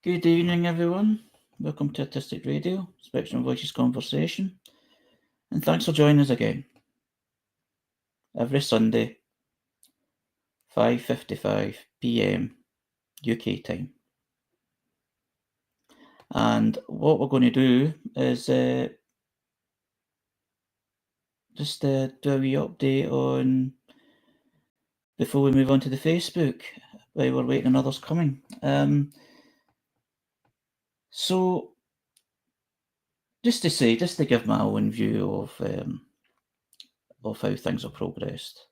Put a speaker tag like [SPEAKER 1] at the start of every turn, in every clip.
[SPEAKER 1] Good evening, everyone. Welcome to Autistic Radio, Spectrum Voices Conversation, and thanks for joining us again. Every Sunday, 5:55 PM UK time. And what we're going to do is just do a wee update on before we move on to the Facebook while we're waiting on others coming. So, just to give my own view of how things have progressed.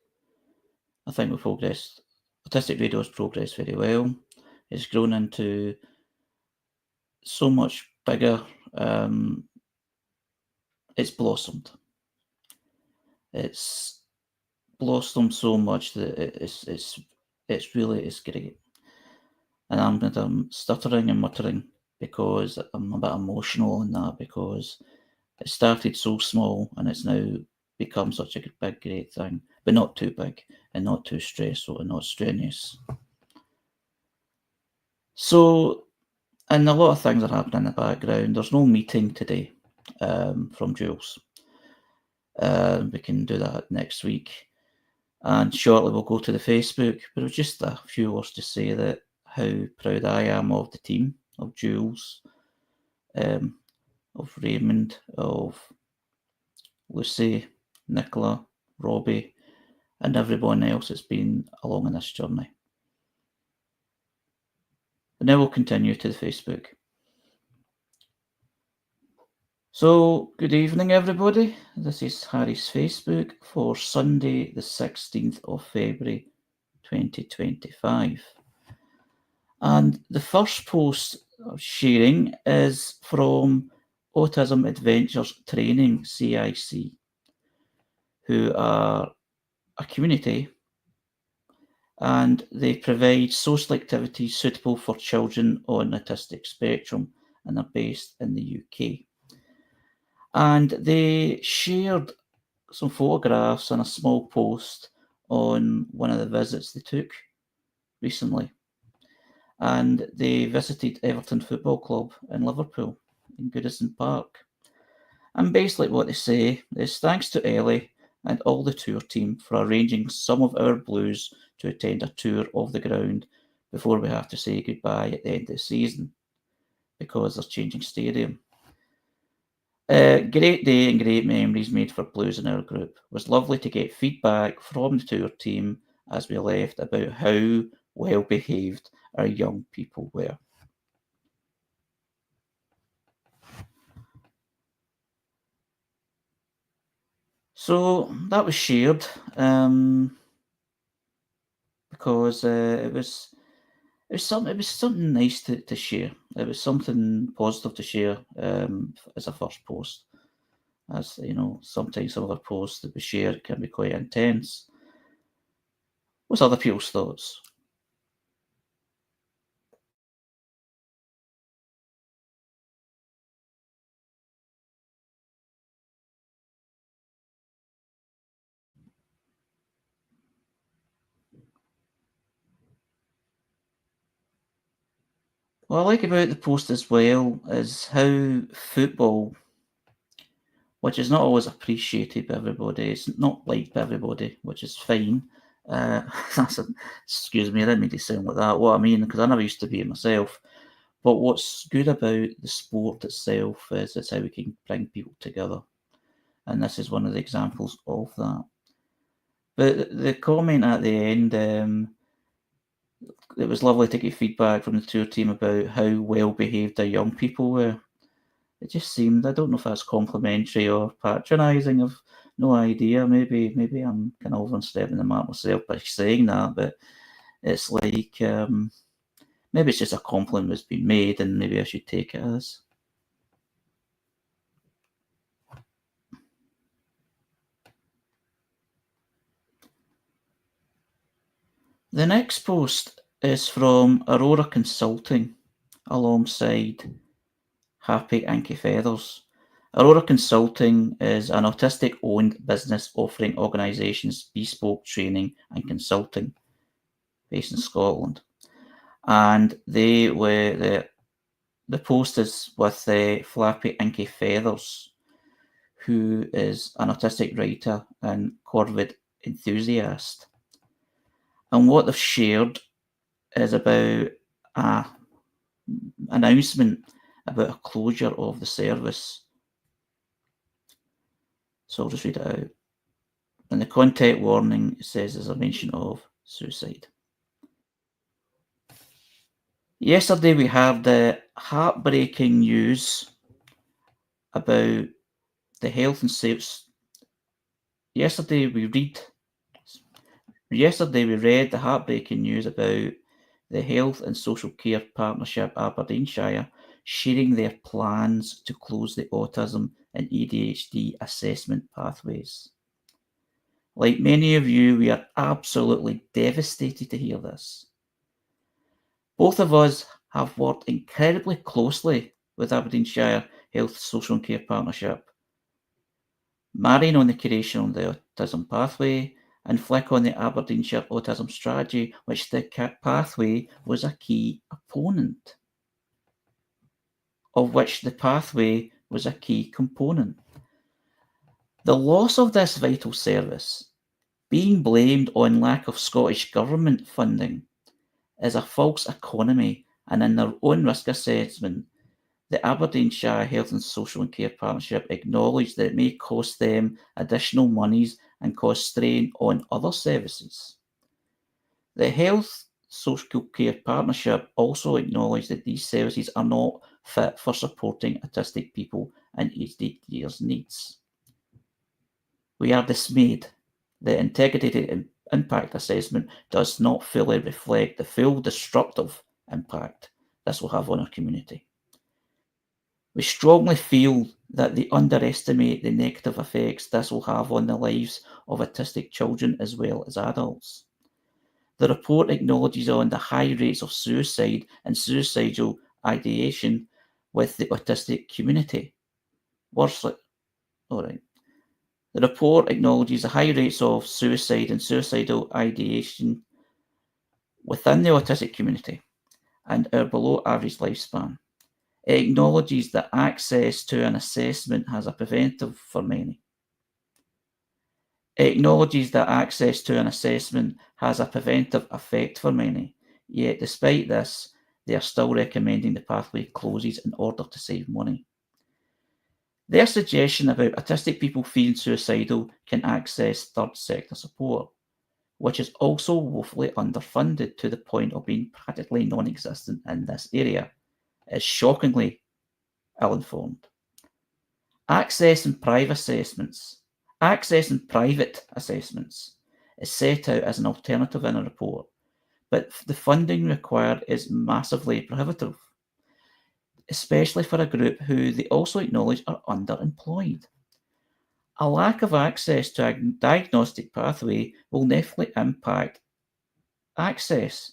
[SPEAKER 1] I think we've progressed. Autistic Radio has progressed very well. It's grown into so much bigger. It's blossomed. It's blossomed so much that it's great. And I'm stuttering and muttering because I'm a bit emotional on that, because it started so small and it's now become such a big, great thing, but not too big and not too stressful and not strenuous. So, and a lot of things are happening in the background. There's no meeting today from Jules. We can do that next week. And shortly we'll go to the Facebook. But it was just a few words to say that how proud I am of the team, of Jules, of Raymond, of Lucy, Nicola, Robbie, and everyone else that's been along on this journey. And now we'll continue to the Facebook. So, good evening, everybody. This is Harry's Facebook for Sunday, the 16th of February, 2025. And the first post of sharing is from Autism Adventures Training, CIC, who are a community and they provide social activities suitable for children on the autistic spectrum, and are based in the UK. And they shared some photographs and a small post on one of the visits they took recently. And they visited Everton Football Club in Liverpool, in Goodison Park. And basically what they say is, thanks to Ellie and all the tour team for arranging some of our Blues to attend a tour of the ground before we have to say goodbye at the end of the season, because they're changing stadium. Great day and great memories made for Blues in our group. It was lovely to get feedback from the tour team as we left about how well behaved our young people were. So that was shared because it was something nice to share. It was something positive to share as a first post. As you know, sometimes some other posts that we share can be quite intense. What's other people's thoughts? What I like about the post as well is how football, which is not always appreciated by everybody, it's not liked by everybody, which is fine. Excuse me, I didn't mean to sound like that. What I mean, because I never used to be it myself. But what's good about the sport itself is it's how we can bring people together. And this is one of the examples of that. But the comment at the end, it was lovely to get feedback from the tour team about how well behaved our young people were. It just seemed, I don't know if that's complimentary or patronising, I've no idea. Maybe I'm kind of overstepping the mark myself by saying that, but it's like maybe it's just a compliment that's been made, and maybe I should take it as. The next post is from Aurora Consulting alongside Happy Anky Feathers. Aurora Consulting is an autistic-owned business offering organisations bespoke training and consulting based in Scotland. And they were the post is with Flappy Inky Feathers, who is an autistic writer and Corvid enthusiast. And what they've shared is about an announcement about a closure of the service. So I'll just read it out. In the content warning, it says there's a mention of suicide. Yesterday we had the heartbreaking news about the health and safety. Yesterday we read the heartbreaking news about the Health and Social Care Partnership Aberdeenshire sharing their plans to close the autism and ADHD assessment pathways. Like many of you, we are absolutely devastated to hear this. Both of us have worked incredibly closely with Aberdeenshire Health, Social and Care Partnership, Marion on the creation of the autism pathway, and Flick on the Aberdeenshire autism strategy, which the pathway was a key opponent, of which the pathway was a key component. The loss of this vital service, being blamed on lack of Scottish Government funding, is a false economy, and in their own risk assessment, the Aberdeenshire Health and Social and Care Partnership acknowledged that it may cost them additional monies and cause strain on other services. The Health Social Care Partnership also acknowledged that these services are not fit for supporting autistic people and ADHDers' needs. We are dismayed. The integrated impact assessment does not fully reflect the full destructive impact this will have on our community. We strongly feel that they underestimate the negative effects this will have on the lives of autistic children as well as adults. The report acknowledges on the high rates of suicide and suicidal ideation with the autistic community. The report acknowledges the high rates of suicide and suicidal ideation within the autistic community and our below average lifespan. It acknowledges that access to an assessment has a preventive for many. It acknowledges that access to an assessment has a preventive effect for many, yet despite this, they are still recommending the pathway closes in order to save money. Their suggestion about autistic people feeling suicidal can access third sector support, which is also woefully underfunded to the point of being practically non-existent in this area, is shockingly ill-informed. Access in private assessments is set out as an alternative in a report, but the funding required is massively prohibitive, especially for a group who they also acknowledge are underemployed. A lack of access to a diagnostic pathway will negatively impact access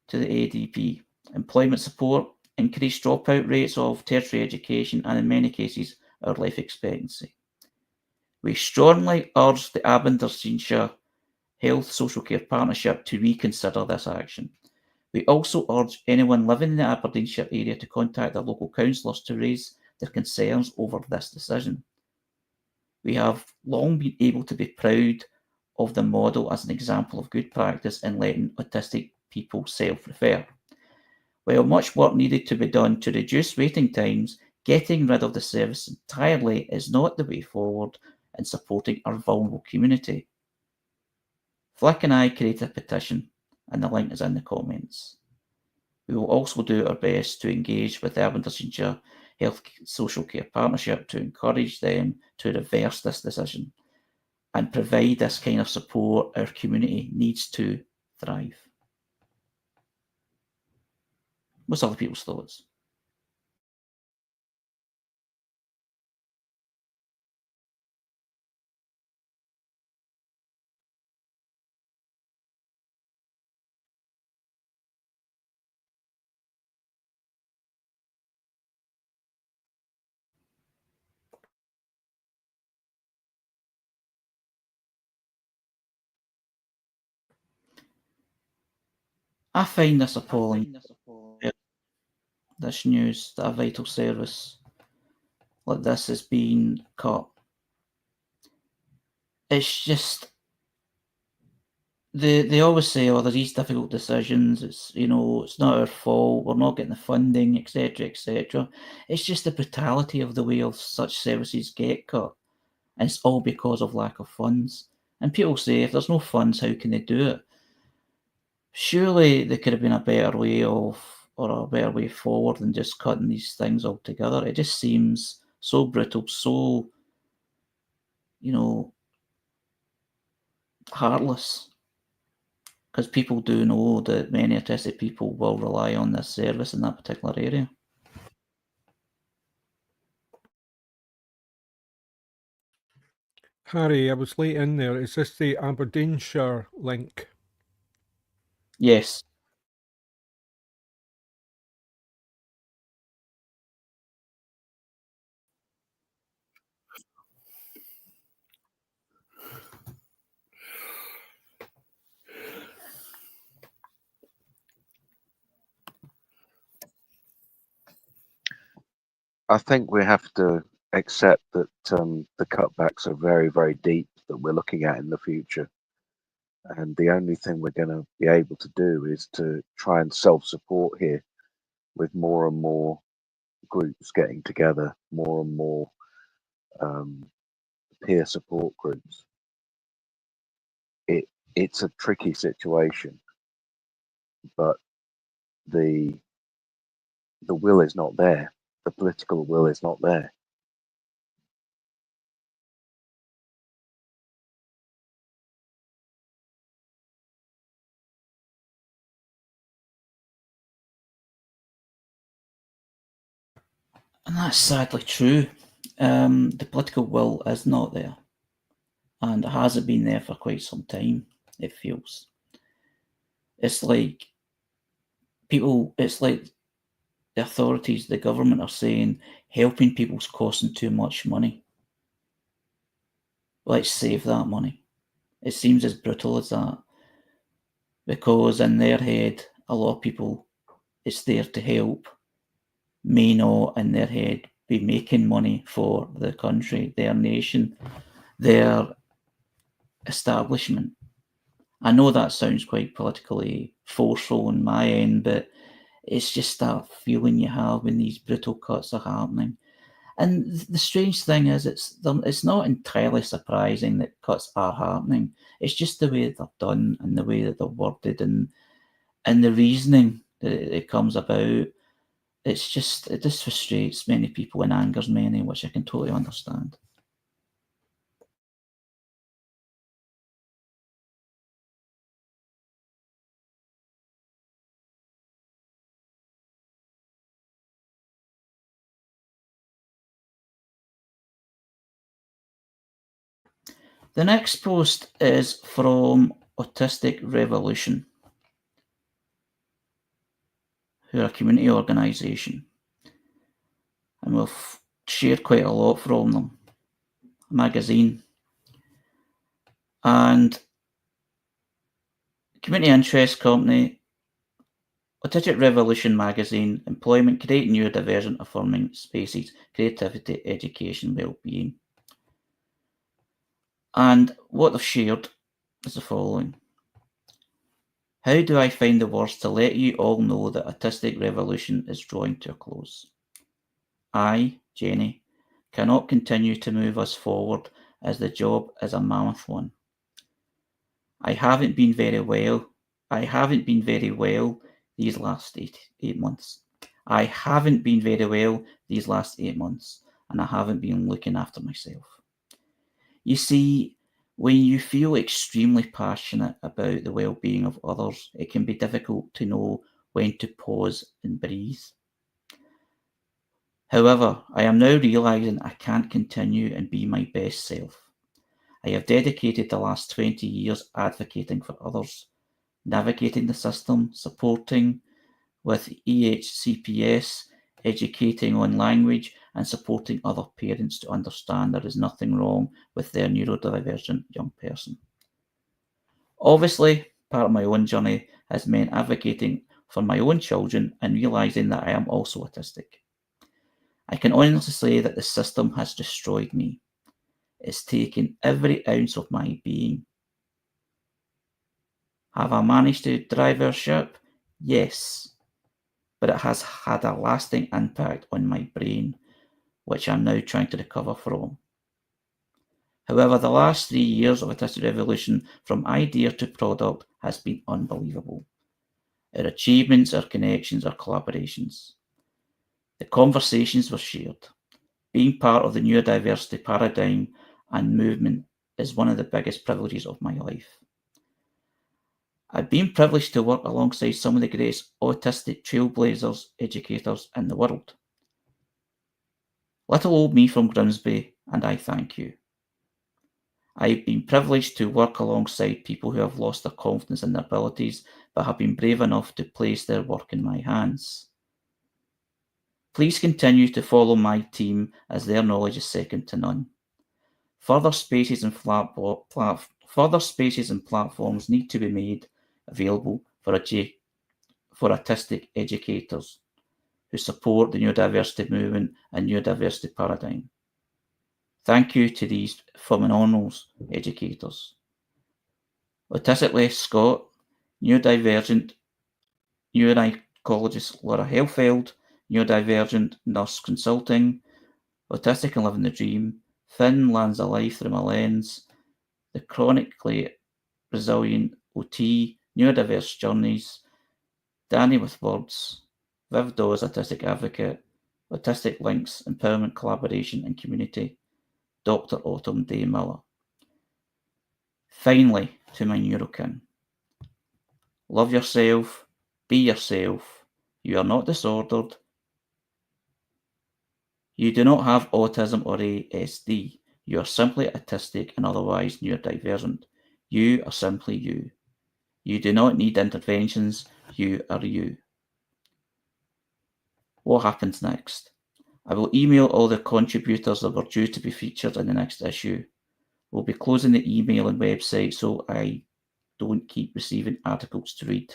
[SPEAKER 1] to the ADP, employment support, increased dropout rates of tertiary education, and in many cases, our life expectancy. We strongly urge the Aberdeenshire Health Social Care Partnership to reconsider this action. We also urge anyone living in the Aberdeenshire area to contact their local councillors to raise their concerns over this decision. We have long been able to be proud of the model as an example of good practice in letting autistic people self-refer. While much work needed to be done to reduce waiting times, getting rid of the service entirely is not the way forward in supporting our vulnerable community. Flick and I created a petition, and the link is in the comments. We will also do our best to engage with the Aberdeenshire Health Social Care Partnership to encourage them to reverse this decision and provide this kind of support our community needs to thrive. What's other people's thoughts? I find this appalling, this news, that a vital service like this has been cut. It's just, they always say, oh, there's these difficult decisions, it's, it's not our fault, we're not getting the funding, etc., etc. It's just the brutality of the way of such services get cut. And it's all because of lack of funds. And people say, if there's no funds, how can they do it? Surely there could have been a better way or a better way forward than just cutting these things altogether. It just seems so brutal, so, heartless. Because people do know that many autistic people will rely on this service in that particular area.
[SPEAKER 2] Harry, I was late in there. Is this the Aberdeenshire link?
[SPEAKER 1] Yes.
[SPEAKER 3] I think we have to accept that the cutbacks are very, very deep that we're looking at in the future. And the only thing we're going to be able to do is to try and self-support here with more and more groups getting together, more and more peer support groups. It's a tricky situation, but the will is not there. The political will is not there.
[SPEAKER 1] And that's sadly true. The political will is not there. And it hasn't been there for quite some time, it feels. It's like it's like the authorities, the government are saying helping people's costing too much money. Let's save that money. It seems as brutal as that. Because in their head, a lot of people, it's there to help, may not in their head be making money for the country, their nation, their establishment. I know that sounds quite politically forceful on my end, but it's just that feeling you have when these brutal cuts are happening. And the strange thing is, it's not entirely surprising that cuts are happening. It's just the way that they're done and the way that they're worded and the reasoning that it comes about. It just frustrates many people and angers many, which I can totally understand. The next post is from Autistic Revolution, who are a community organisation. And we've shared quite a lot from them. A magazine. And community interest company, Autistic Revolution magazine, employment, create neurodivergent affirming spaces, creativity, education, well-being. And what they've shared is the following. How do I find the words to let you all know that Autistic Revolution is drawing to a close? I, Jenny, cannot continue to move us forward as the job is a mammoth one. I haven't been very well these last eight months. I haven't been very well these last 8 months, and I haven't been looking after myself. You see, when you feel extremely passionate about the well-being of others, it can be difficult to know when to pause and breathe. However, I am now realising I can't continue and be my best self. I have dedicated the last 20 years advocating for others, navigating the system, supporting with EHCPS, educating on language, and supporting other parents to understand there is nothing wrong with their neurodivergent young person. Obviously, Part of my own journey has meant advocating for my own children and realising that I am also autistic. I can honestly say that the system has destroyed me. It's taken every ounce of my being. Have I managed to drive our ship? Yes, but it has had a lasting impact on my brain, which I'm now trying to recover from. However, the last 3 years of Autistic Revolution, from idea to product, has been unbelievable. Our achievements, our connections, our collaborations. The conversations were shared. Being part of the neurodiversity paradigm and movement is one of the biggest privileges of my life. I've been privileged to work alongside some of the greatest autistic trailblazers, educators in the world. Little old me from Grimsby, and I thank you. I've been privileged to work alongside people who have lost their confidence in their abilities, but have been brave enough to place their work in my hands. Please continue to follow my team, as their knowledge is second to none. Further spaces and platforms need to be made available for autistic educators who support the neurodiversity movement and neurodiversity paradigm. Thank you to these phenomenal educators. Autistically Scott, neurodivergent neuropsychologist Laura Helfeld, neurodivergent nurse consulting, Autistic and Living the Dream, Finn lands a life through my lens, the chronically resilient OT, neurodiverse journeys, Danny with words, Viv Dawes, autistic advocate, Autistic Links, empowerment, collaboration and community, Dr. Autumn Day Miller. Finally, to my neurokin. Love yourself, be yourself. You are not disordered. You do not have autism or ASD. You are simply autistic and otherwise neurodivergent. You are simply you. You do not need interventions. You are you. What happens next? I will email all the contributors that were due to be featured in the next issue. We'll be closing the email and website so I don't keep receiving articles to read.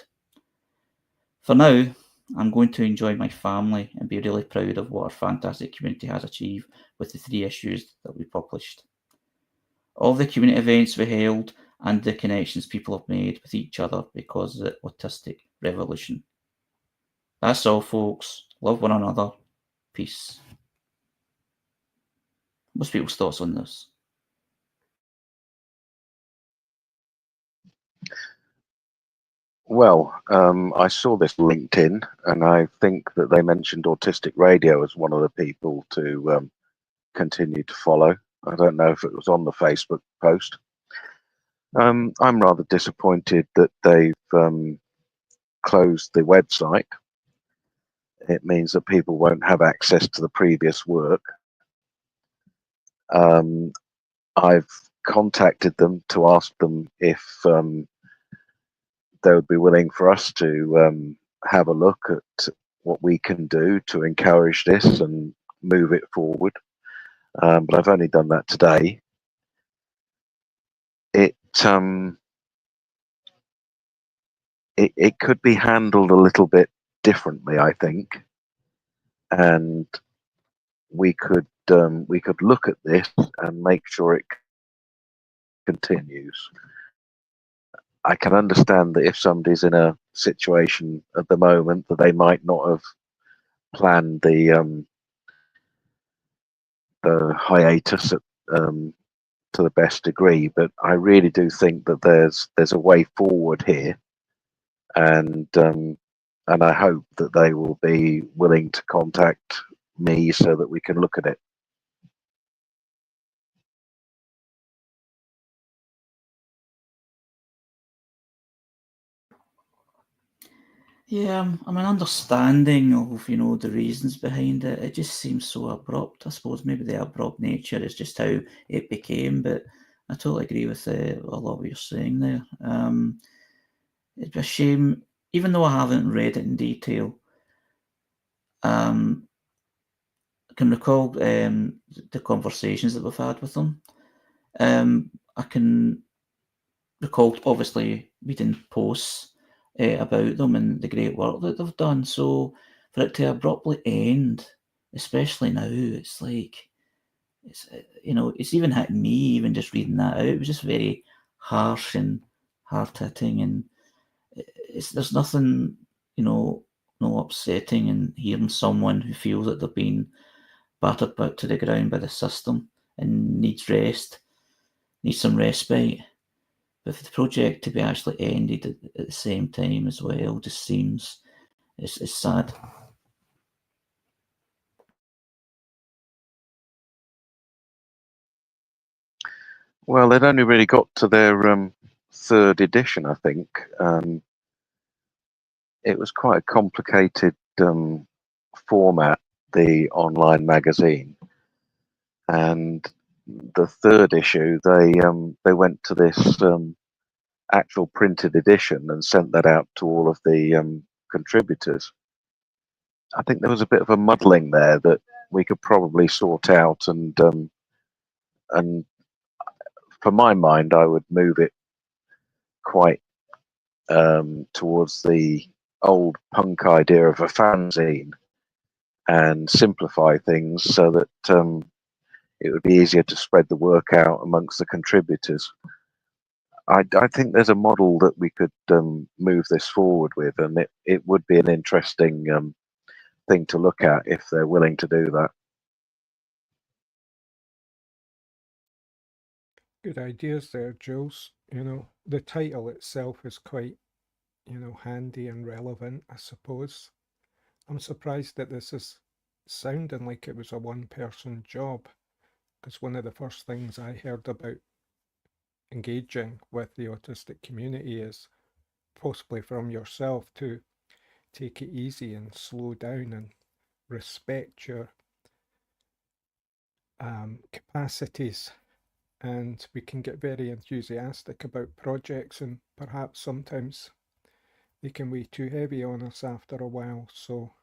[SPEAKER 1] For now, I'm going to enjoy my family and be really proud of what our fantastic community has achieved with the 3 issues that we published. All the community events we held and the connections people have made with each other because of the Autistic Revolution. That's all, folks. Love one another. Peace. What's people's thoughts on this?
[SPEAKER 3] Well, I saw this LinkedIn, and I think that they mentioned Autistic Radio as one of the people to continue to follow. I don't know if it was on the Facebook post. I'm rather disappointed that they've closed the website. It means that people won't have access to the previous work. I've contacted them to ask them if they would be willing for us to have a look at what we can do to encourage this and move it forward. But I've only done that today. It could be handled a little bit differently, I think, and we could look at this and make sure it continues. I can understand that if somebody's in a situation at the moment that they might not have planned the hiatus to the best degree, but I really do think that there's a way forward here, and I hope that they will be willing to contact me so that we can look at it.
[SPEAKER 1] Yeah, I'm an understanding of, the reasons behind it. It just seems so abrupt. I suppose maybe the abrupt nature is just how it became, but I totally agree with a lot of what you're saying there. It's a shame, even though I haven't read it in detail. I can recall the conversations that we've had with them. I can recall obviously reading posts about them and the great work that they've done. So for it to abruptly end, especially now, it's like, it's even hitting me, even just reading that out. It was just very harsh and hard-hitting, and there's nothing, no upsetting in hearing someone who feels that they've been battered back to the ground by the system and needs some respite. But for the project to be actually ended at the same time as well just seems, it's sad.
[SPEAKER 3] Well, they'd only really got to their third edition, I think. It was quite a complicated format, the online magazine, and the third issue they went to this actual printed edition and sent that out to all of the contributors. I think there was a bit of a muddling there that we could probably sort out, and for my mind, I would move it quite towards the old punk idea of a fanzine and simplify things so that it would be easier to spread the work out amongst the contributors. I think there's a model that we could move this forward with, and it would be an interesting thing to look at if they're willing to do that.
[SPEAKER 2] Good ideas there, Jules. The title itself is quite, handy and relevant, I suppose. I'm surprised that this is sounding like it was a one-person job, because one of the first things I heard about engaging with the autistic community is possibly from yourself to take it easy and slow down and respect your capacities. And we can get very enthusiastic about projects, and perhaps sometimes they can weigh too heavy on us after a while. So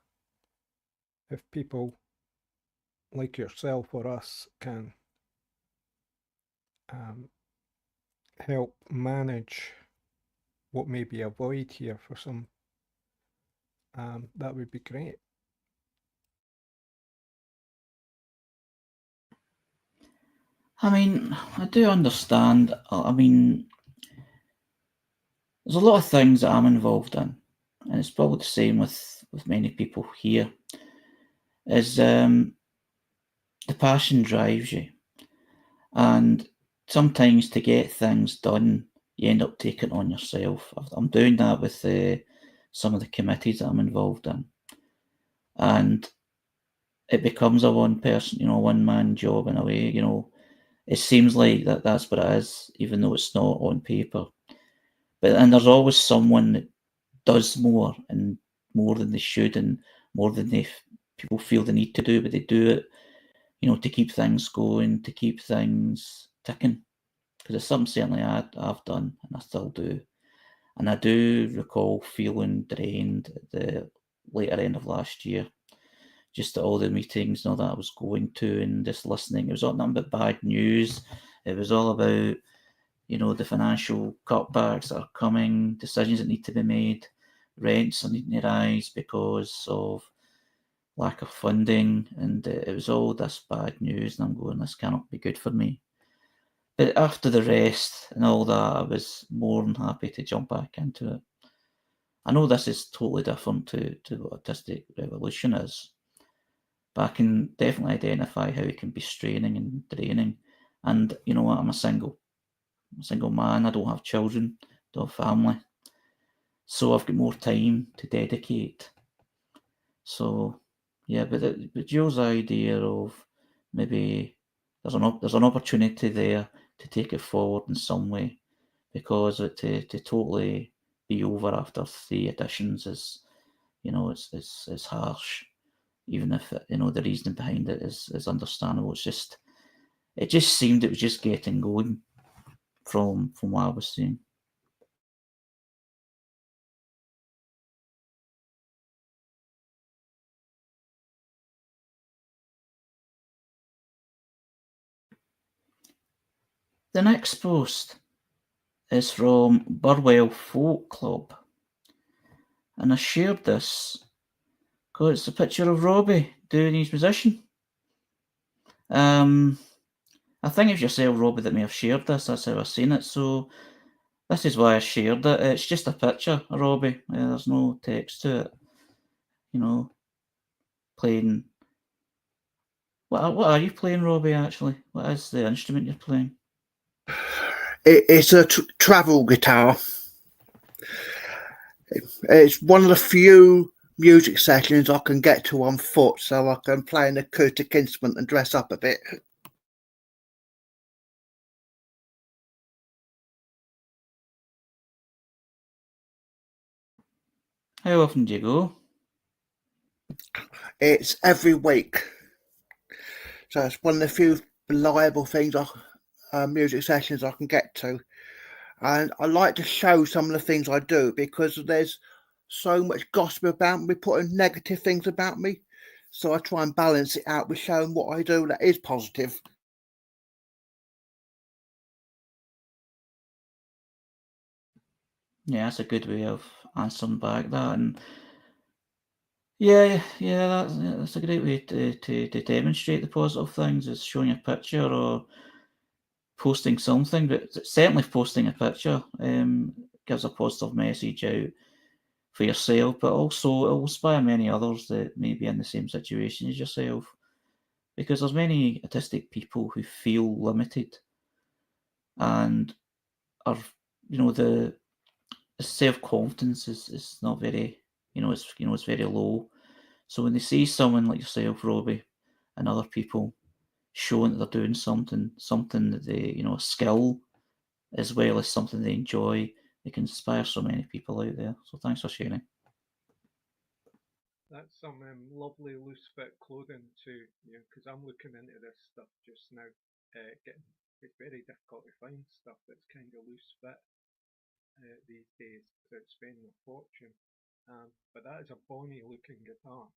[SPEAKER 2] if people like yourself or us can help manage what may be a void here for some, that would be great.
[SPEAKER 1] I mean, I do understand. I mean, there's a lot of things that I'm involved in, and it's probably the same with many people here, is the passion drives you. And sometimes to get things done, you end up taking it on yourself. I'm doing that with some of the committees that I'm involved in. And it becomes a one-man job in a way. It seems like that's what it is, even though it's not on paper. And there's always someone that does more and more than they should and more than people feel the need to do, but they do it, to keep things going, to keep things ticking. Because it's something certainly I've done and I still do. And I do recall feeling drained at the later end of last year, just at all the meetings that I was going to and just listening. It was all nothing but bad news. It was all about, the financial cutbacks that are coming, decisions that need to be made, rents are needing to rise because of lack of funding, and it was all this bad news, and I'm going, this cannot be good for me. But after the rest and all that, I was more than happy to jump back into it. I know this is totally different to what Autistic Revolution is, but I can definitely identify how it can be straining and draining. And you know what? I'm a single man. I don't have children, don't have family, so I've got more time to dedicate. So yeah, but Joe's idea of maybe there's an opportunity there to take it forward in some way, because to totally be over after 3 editions is, it's harsh, even if the reasoning behind it is understandable. It just seemed it was just getting going from what I was seeing. The next post is from Burwell Folk Club. And I shared this because it's a picture of Robbie doing his musician. I think it's yourself, Robbie, that may have shared this. That's how I've seen it. So this is why I shared it. It's just a picture of Robbie. There's no text to it. You know, playing. What are you playing, Robbie, actually? What is the instrument you're playing?
[SPEAKER 4] It's a travel guitar. It's one of the few music sessions I can get to on foot, so I can play an acoustic instrument and dress up a bit.
[SPEAKER 1] How often do you go?
[SPEAKER 4] It's every week. So it's one of the few reliable things, music sessions I can get to. And I like to show some of the things I do because there's so much gossip about me, putting negative things about me. So I try and balance it out with showing what I do that is positive.
[SPEAKER 1] Yeah, that's a good way of answering back that. And yeah, that's a great way to demonstrate the positive things, is showing a picture or posting something, but certainly posting a picture gives a positive message out for yourself, but also it will inspire many others that may be in the same situation as yourself, because there's many autistic people who feel limited and are, the self-confidence is not very, it's very low. So when they see someone like yourself, Robbie, and other people showing that they're doing something that they, a skill as well as something they enjoy, it can inspire so many people out there. So thanks for sharing.
[SPEAKER 2] That's some lovely loose fit clothing too, because I'm looking into this stuff just now. It's very difficult to find stuff that's kind of loose fit these days without spending a fortune. But that is a bonny looking guitar.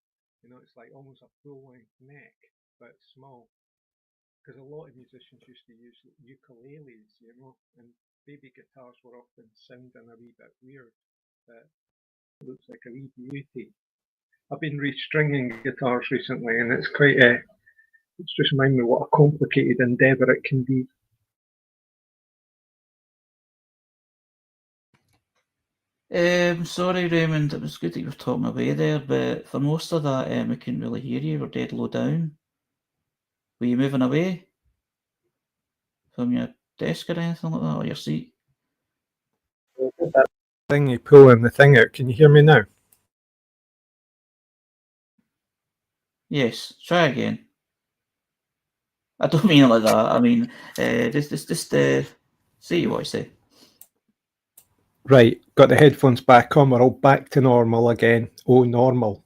[SPEAKER 2] It's like almost a full length neck, but small. Because a lot of musicians used to use ukuleles, and baby guitars were often sounding a wee bit weird. But it looks like a wee beauty. I've been restringing guitars recently, and it's quite it's just reminding me what a complicated endeavour it can be.
[SPEAKER 1] Sorry, Raymond, it was good that you were talking away there, but for most of that, we couldn't really hear you. We're dead low down. Were you moving away from your desk or anything like that, or your seat?
[SPEAKER 2] That thing you pulling the thing out. Can you hear me now?
[SPEAKER 1] Yes, try again. I don't mean it like that. I mean, just say what you say.
[SPEAKER 2] Right, got the headphones back on. We're all back to normal again. Oh, normal.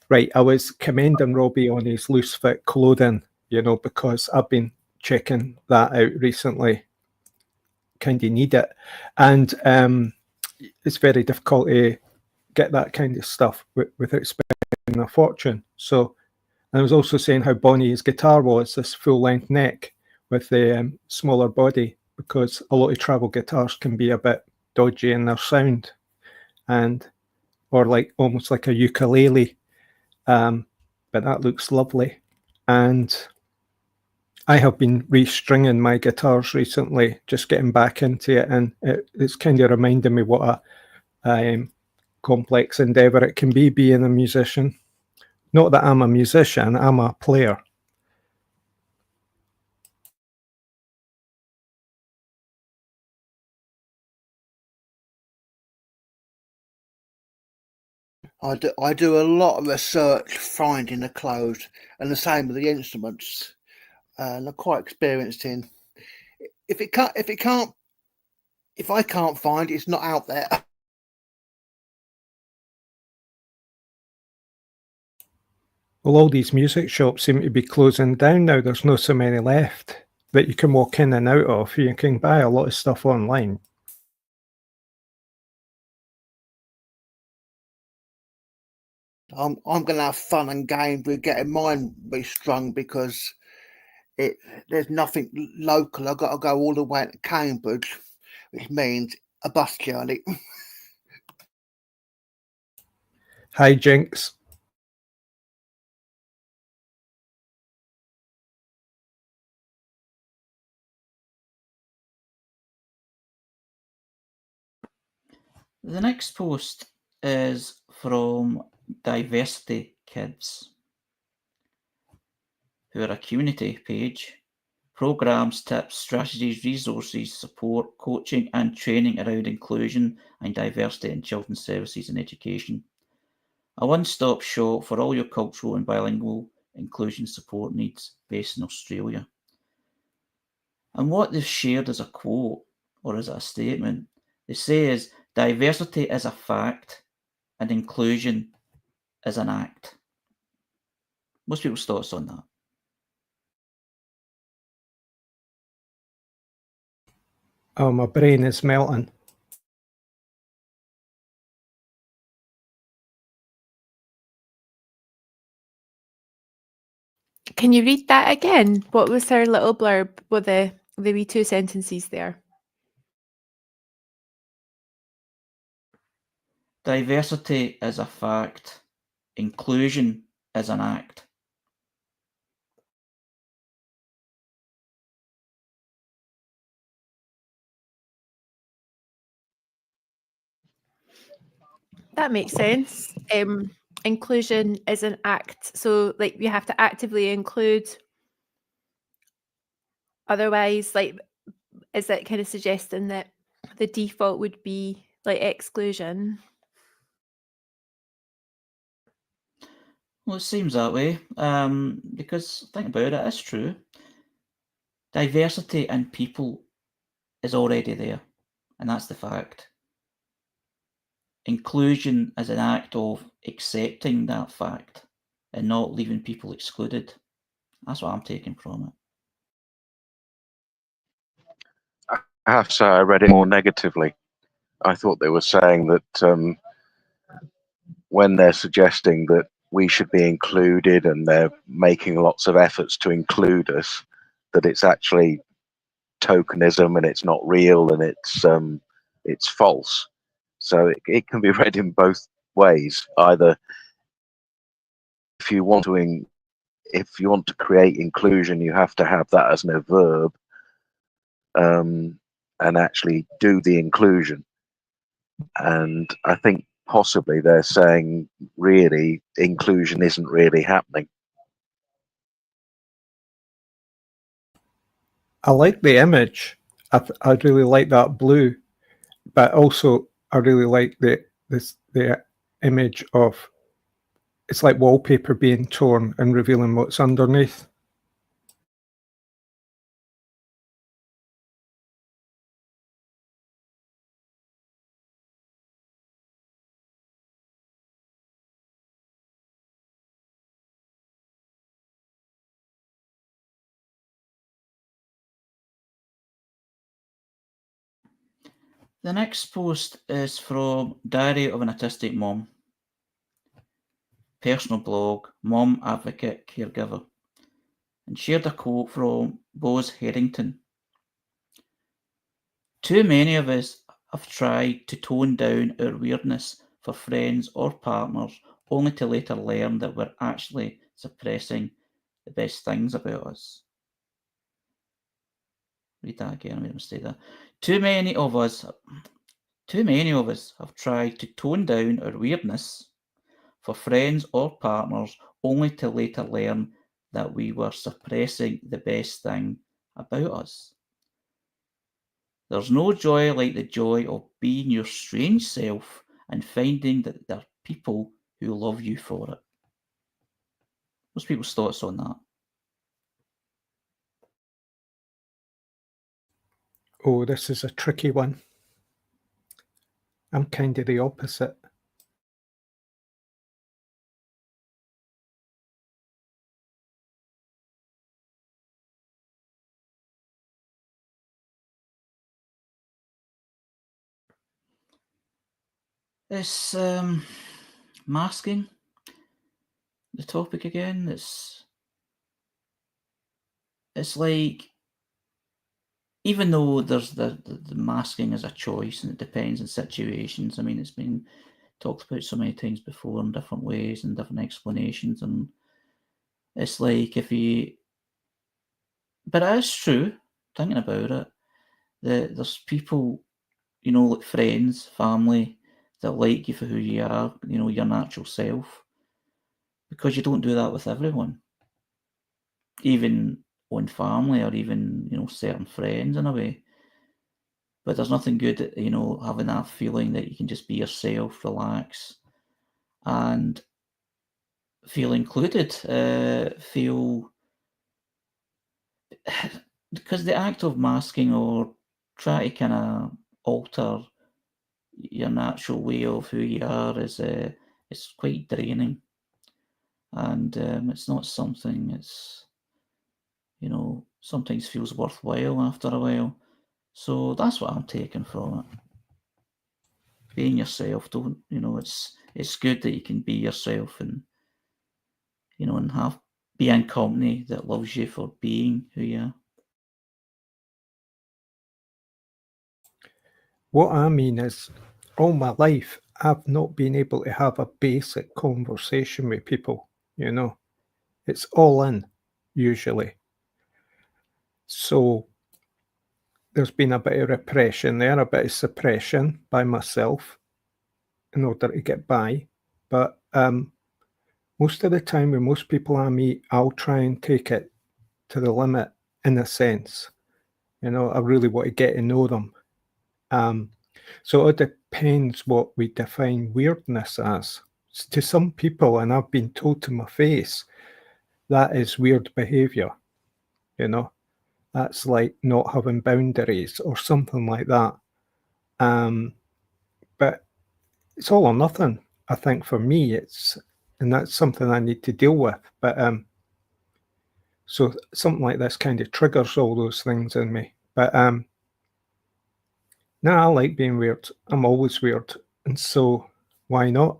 [SPEAKER 2] Right, I was commending Robbie on his loose fit clothing, because I've been checking that out recently. Kind of need it. And it's very difficult to get that kind of stuff without spending a fortune. So I was also saying how bonny his guitar was, this full-length neck with the smaller body, because a lot of travel guitars can be a bit dodgy in their sound, or like almost like a ukulele. But that looks lovely. And I have been restringing my guitars recently, just getting back into it, and it's kind of reminding me what a complex endeavour it can be being a musician. Not that I'm a musician, I'm a player.
[SPEAKER 4] I do a lot of research finding the clothes, and the same with the instruments. And I'm quite experienced in. If I can't find it, it's not out there.
[SPEAKER 2] Well, all these music shops seem to be closing down now. There's not so many left that you can walk in and out of. You can buy a lot of stuff online.
[SPEAKER 4] I'm going to have fun and games with getting mine restrung because there's nothing local. I've got to go all the way to Cambridge, which means a bus journey.
[SPEAKER 2] Hi, Jinx.
[SPEAKER 1] The next post is from Diversity Kids, who are a community page. Programs, tips, strategies, resources, support, coaching and training around inclusion and diversity in children's services and education. A one-stop shop for all your cultural and bilingual inclusion support needs based in Australia. And what they've shared as a quote or as a statement, they say is diversity is a fact and inclusion is an act. Most people's thoughts on that?
[SPEAKER 2] Oh, my brain is melting.
[SPEAKER 5] Can you read that again? What was her little blurb with the wee 2 sentences there?
[SPEAKER 1] Diversity is a fact. Inclusion is an act.
[SPEAKER 5] That makes sense. Inclusion is an act. So, like, you have to actively include. Otherwise, like, is that kind of suggesting that the default would be like exclusion?
[SPEAKER 1] Well, it seems that way, because think about it, it's true. Diversity in people is already there, and that's the fact. Inclusion is an act of accepting that fact and not leaving people excluded. That's what I'm taking from it.
[SPEAKER 3] I have to say, I read it more negatively. I thought they were saying that when they're suggesting that we should be included and they're making lots of efforts to include us, that it's actually tokenism and it's not real and it's false. So it can be read in both ways. Either if you want to create inclusion, you have to have that as a verb, and actually do the inclusion. And I think possibly they're saying really inclusion isn't really happening.
[SPEAKER 2] I like the image. I really like that blue, but also I really like the image of it's like wallpaper being torn and revealing what's underneath.
[SPEAKER 1] The next post is from Diary of an Autistic Mom. Personal blog, Mom Advocate Caregiver, and shared a quote from Bose Harrington. Too many of us have tried to tone down our weirdness for friends or partners only to later learn that we're actually suppressing the best things about us. Read that again, I made a mistake there. Too many of us have tried to tone down our weirdness for friends or partners only to later learn that we were suppressing the best thing about us. There's no joy like the joy of being your strange self and finding that there are people who love you for it. What's people's thoughts on that?
[SPEAKER 2] Oh, this is a tricky one. I'm kind of the opposite.
[SPEAKER 1] It's masking the topic again. It's like even though there's the masking as a choice and it depends on situations. I mean, it's been talked about so many times before in different ways and different explanations, and it's like if you, but it is true, thinking about it, that there's people, you know, like friends, family, that like you for who you are, you know, your natural self, because you don't do that with everyone, even on family or even, you know, certain friends in a way. But there's nothing good at, you know, having that feeling that you can just be yourself, relax, and feel included, feel because the act of masking or try to kind of alter your natural way of who you are is it's quite draining, and it's not something that's, you know, sometimes feels worthwhile after a while. So that's what I'm taking from it. Being yourself, don't, you know, it's good that you can be yourself and, you know, and be in company that loves you for being who you are.
[SPEAKER 2] What I mean is, all my life, I've not been able to have a basic conversation with people, you know. It's all in, usually. So there's been a bit of repression there, a bit of suppression by myself in order to get by. But most of the time with most people I meet, I'll try and take it to the limit in a sense. You know, I really want to get to know them. So it depends what we define weirdness as. To some people, and I've been told to my face, that is weird behavior, you know. That's like not having boundaries or something like that. But it's all or nothing. I think for me, and that's something I need to deal with. But so something like this kind of triggers all those things in me. But no, I like being weird. I'm always weird, and so why not?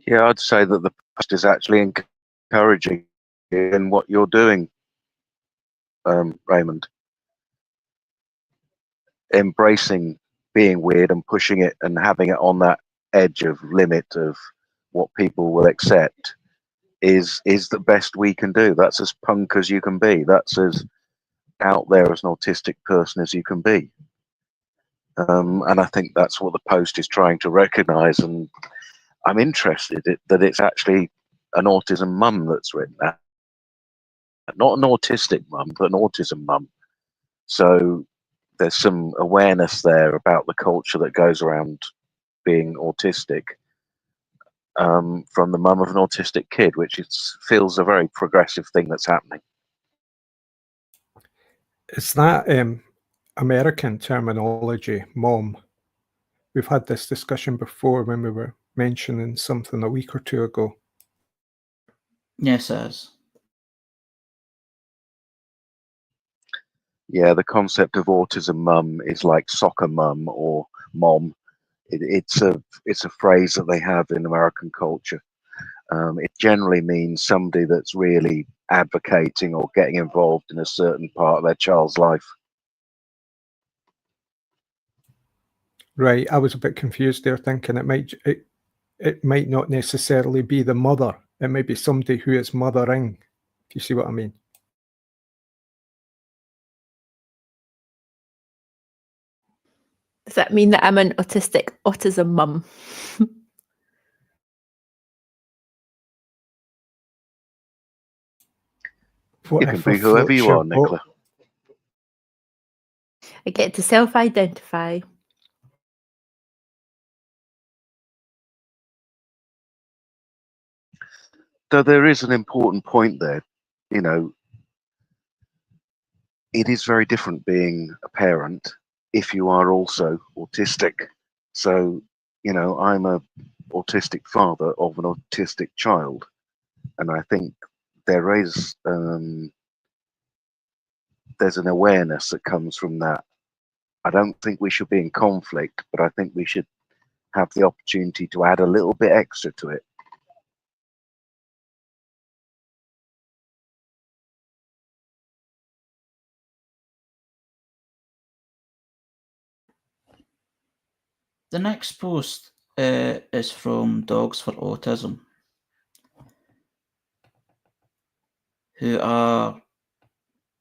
[SPEAKER 3] Yeah, I'd say that the post is actually encouraging in what you're doing, Raymond. Embracing being weird and pushing it and having it on that edge of limit of what people will accept is the best we can do. That's as punk as you can be. That's as out there as an autistic person as you can be. And I think that's what the post is trying to recognize. And I'm interested that it's actually an autism mum that's written that. Not an autistic mum, but an autism mum. So there's some awareness there about the culture that goes around being autistic from the mum of an autistic kid, which feels a very progressive thing that's happening.
[SPEAKER 2] It's that American terminology, mom. We've had this discussion before when we were mentioning something a week or two ago.
[SPEAKER 1] Yes, it is.
[SPEAKER 3] Yeah, the concept of autism mum is like soccer mum or mom. It's a phrase that they have in American culture. It generally means somebody that's really advocating or getting involved in a certain part of their child's life.
[SPEAKER 2] Right, I was a bit confused there, thinking it might not necessarily be the mother. It might be somebody who is mothering, if you see what I mean.
[SPEAKER 5] Does that mean that I'm an autism mum?
[SPEAKER 3] You can
[SPEAKER 2] Whatever
[SPEAKER 3] be whoever you
[SPEAKER 2] floats your
[SPEAKER 3] are,
[SPEAKER 2] boat.
[SPEAKER 3] Nicola.
[SPEAKER 5] I get to self-identify.
[SPEAKER 3] So there is an important point there. You know, it is very different being a parent if you are also autistic. So, you know, I'm a autistic father of an autistic child, and I think there is there's an awareness that comes from that. I don't think we should be in conflict, but I think we should have the opportunity to add a little bit extra to it.
[SPEAKER 1] The next post is from Dogs for Autism, who are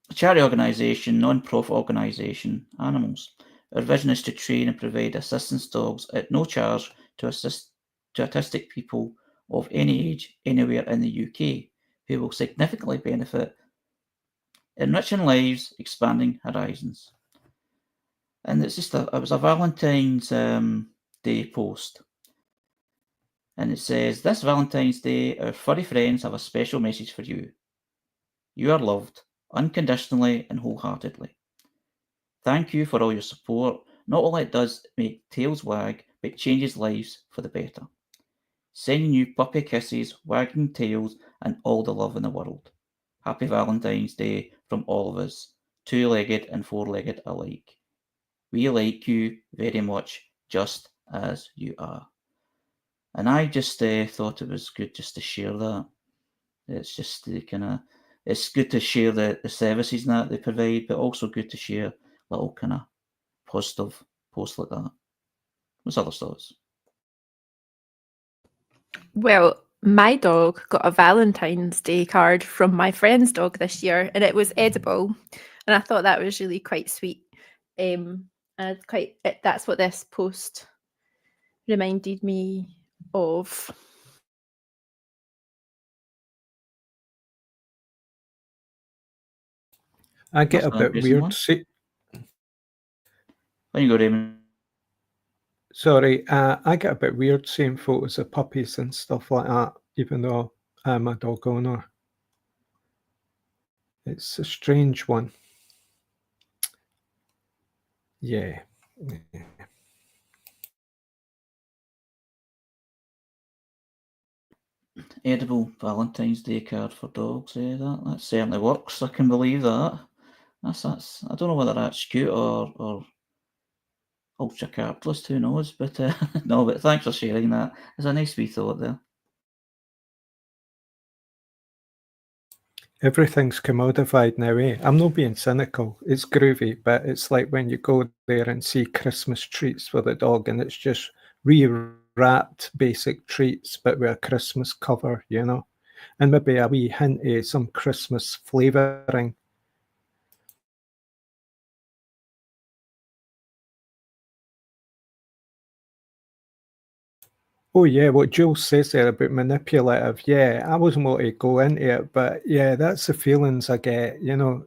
[SPEAKER 1] a charity organisation, non-profit organisation, animals. Our vision is to train and provide assistance dogs at no charge to assist to autistic people of any age anywhere in the UK who will significantly benefit, enriching lives, expanding horizons. And it's just it was a Valentine's Day post. And it says, this Valentine's Day, our furry friends have a special message for you. You are loved, unconditionally and wholeheartedly. Thank you for all your support. Not only does it make tails wag, but it changes lives for the better. Sending you puppy kisses, wagging tails, and all the love in the world. Happy Valentine's Day from all of us, two-legged and four-legged alike. We like you very much, just as you are. And I just thought it was good just to share that. It's just the it's good to share the services that they provide, but also good to share little kind of positive posts like that. What's other thoughts?
[SPEAKER 5] Well, my dog got a Valentine's Day card from my friend's dog this year, and it was edible, and I thought that was really quite sweet. And that's what this post reminded me of.
[SPEAKER 2] I get
[SPEAKER 1] That's
[SPEAKER 2] a
[SPEAKER 1] an
[SPEAKER 2] bit
[SPEAKER 1] interesting
[SPEAKER 2] weird.
[SPEAKER 1] one. There you go, Raymond.
[SPEAKER 2] Sorry, I get a bit weird seeing photos of puppies and stuff like that, even though I'm a dog owner. It's a strange one. Yeah.
[SPEAKER 1] Edible Valentine's Day card for dogs. Yeah, that certainly works. I can believe that. That's. I don't know whether that's cute or ultra capitalist. Who knows? But no. But thanks for sharing that. It's a nice wee thought there.
[SPEAKER 2] Everything's commodified now, eh? I'm not being cynical. It's groovy, but it's like when you go there and see Christmas treats for the dog, and it's just rewrapped basic treats, but with a Christmas cover, you know, and maybe a wee hint of some Christmas flavouring. Oh yeah, what Jules says there about manipulative, yeah, I wasn't want to go into it, but yeah, that's the feelings I get, you know.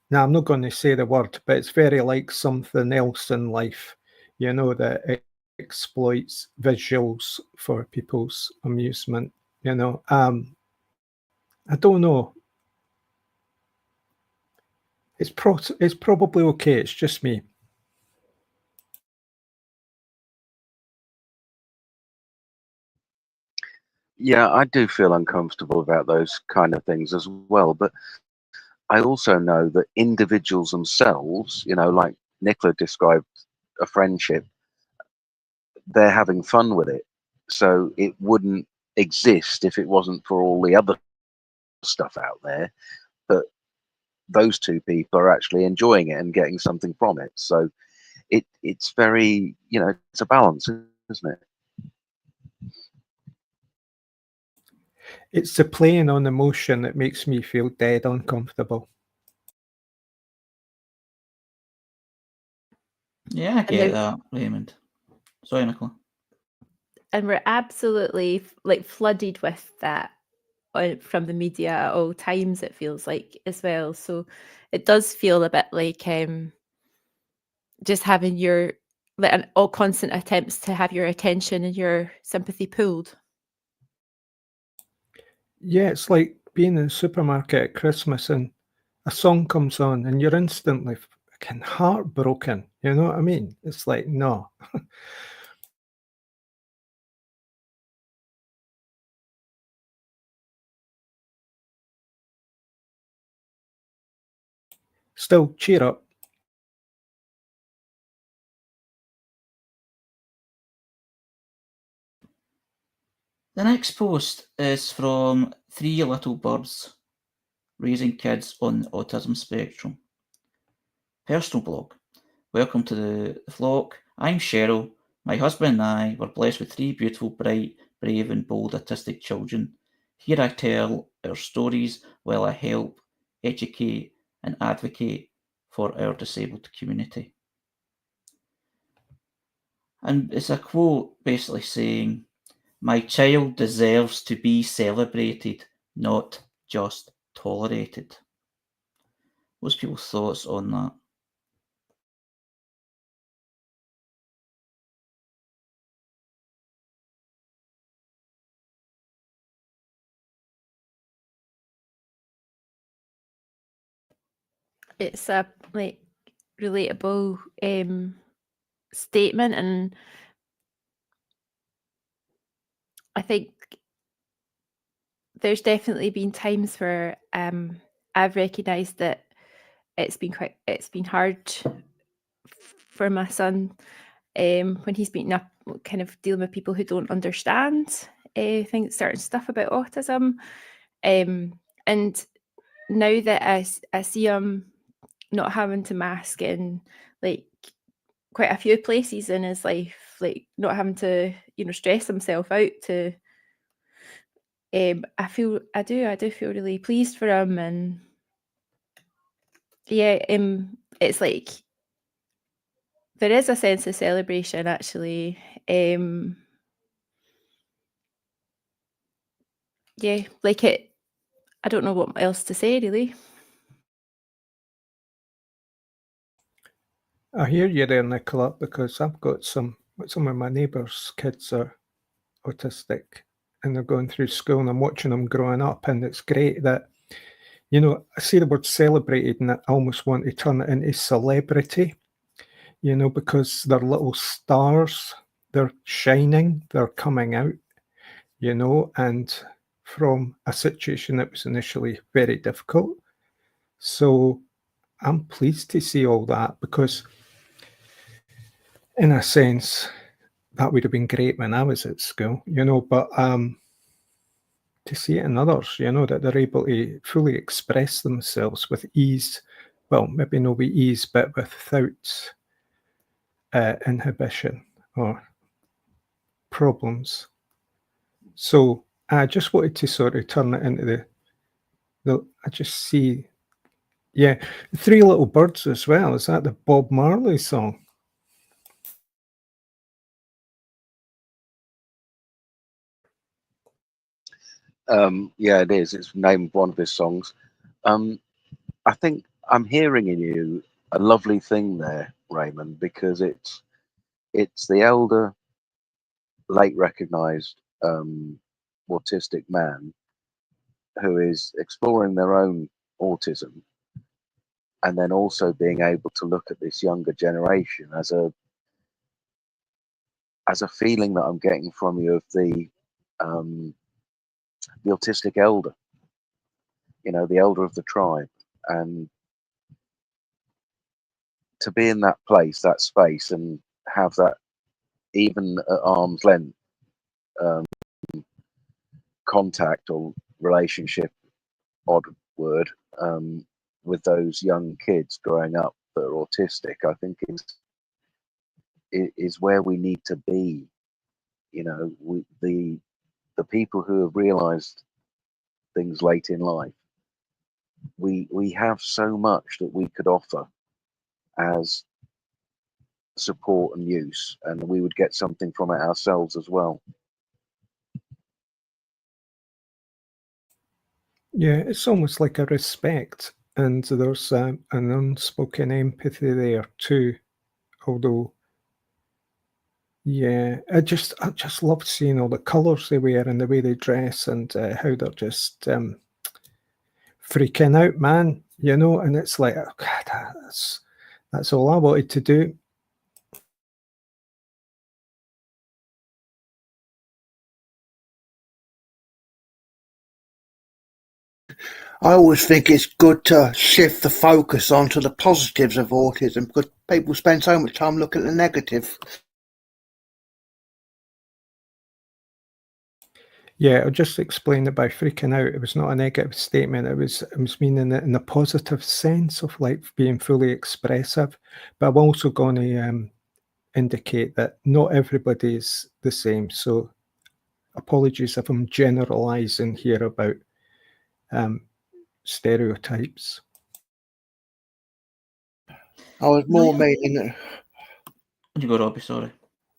[SPEAKER 2] Now, I'm not going to say the word, but it's very like something else in life, you know, that it exploits visuals for people's amusement, you know. I don't know. It's probably okay. It's just me.
[SPEAKER 3] Yeah, I do feel uncomfortable about those kind of things as well. But I also know that individuals themselves, you know, like Nicola described a friendship, they're having fun with it. So it wouldn't exist if it wasn't for all the other stuff out there. But those two people are actually enjoying it and getting something from it. So it's very, you know, it's a balance, isn't it?
[SPEAKER 2] It's the playing on emotion that makes me feel dead uncomfortable.
[SPEAKER 1] Yeah, I get that, Raymond. Sorry, Nicola.
[SPEAKER 5] And we're absolutely like flooded with that from the media at all times, it feels like, as well. So it does feel a bit like just having your all constant attempts to have your attention and your sympathy pulled.
[SPEAKER 2] Yeah, it's like being in a supermarket at Christmas and a song comes on and you're instantly fucking heartbroken. You know what I mean? It's like, no. Still, cheer up.
[SPEAKER 1] The next post is from Three Little Birds, Raising Kids on the Autism Spectrum. Personal blog. Welcome to the flock. I'm Cheryl. My husband and I were blessed with 3 beautiful, bright, brave and bold autistic children. Here I tell our stories while I help, educate and advocate for our disabled community. And it's a quote basically saying, my child deserves to be celebrated, not just tolerated. What's people's thoughts on that?
[SPEAKER 5] It's a relatable statement, and I think there's definitely been times where I've recognised that it's been hard for my son when he's been up, kind of dealing with people who don't understand things, certain stuff about autism, and now that I see him not having to mask in like quite a few places in his life, like not having to stress himself out to I do feel really pleased for him, and yeah, it's like there is a sense of celebration actually. Yeah, like I don't know what else to say really.
[SPEAKER 2] I hear you there, Nicola, because I've got some of my neighbours' kids are autistic and they're going through school and I'm watching them growing up, and it's great that, I see the word celebrated and I almost want to turn it into celebrity, because they're little stars, they're shining, they're coming out, and from a situation that was initially very difficult. So I'm pleased to see all that, because in a sense, that would have been great when I was at school, but to see it in others, that they're able to fully express themselves with ease, well, maybe not with ease, but without inhibition or problems. So I just wanted to sort of turn it into I just see, Three Little Birds as well. Is that the Bob Marley song?
[SPEAKER 3] Yeah, it is. It's named one of his songs. I think I'm hearing in you a lovely thing there, Raymond, because it's the elder, late recognised autistic man who is exploring their own autism, and then also being able to look at this younger generation as a feeling that I'm getting from you of the autistic elder, the elder of the tribe, and to be in that place, that space, and have that even at arm's length contact or relationship, odd word, with those young kids growing up that are autistic, I think is where we need to be. The people who have realized things late in life, we have so much that we could offer as support and use, and we would get something from it ourselves as well.
[SPEAKER 2] Yeah, it's almost like a respect, and there's an unspoken empathy there too. Although, yeah, I just love seeing all the colours they wear and the way they dress, and how they're just freaking out, man. And it's like, oh, God, that's all I wanted to do.
[SPEAKER 4] I always think it's good to shift the focus onto the positives of autism, because people spend so much time looking at the negative.
[SPEAKER 2] Yeah, I'll just explain that by freaking out, it was not a negative statement. It was meaning it in a positive sense of like being fully expressive. But I'm also going to indicate that not everybody is the same. So apologies if I'm generalizing here about stereotypes.
[SPEAKER 4] I was more meaning.
[SPEAKER 1] You go, Robbie, sorry.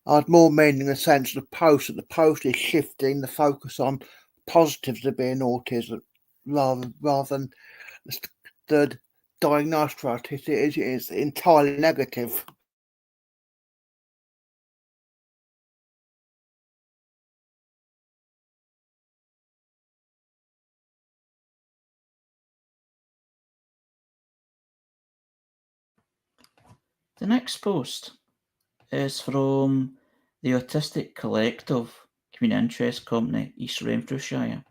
[SPEAKER 4] I was more meaning the sense of the post, that the post is shifting the focus on positives of being autism rather than the diagnosed for autistic is entirely negative.
[SPEAKER 1] The next post is from the Autistic Collective Community Interest Company, East Renfrewshire,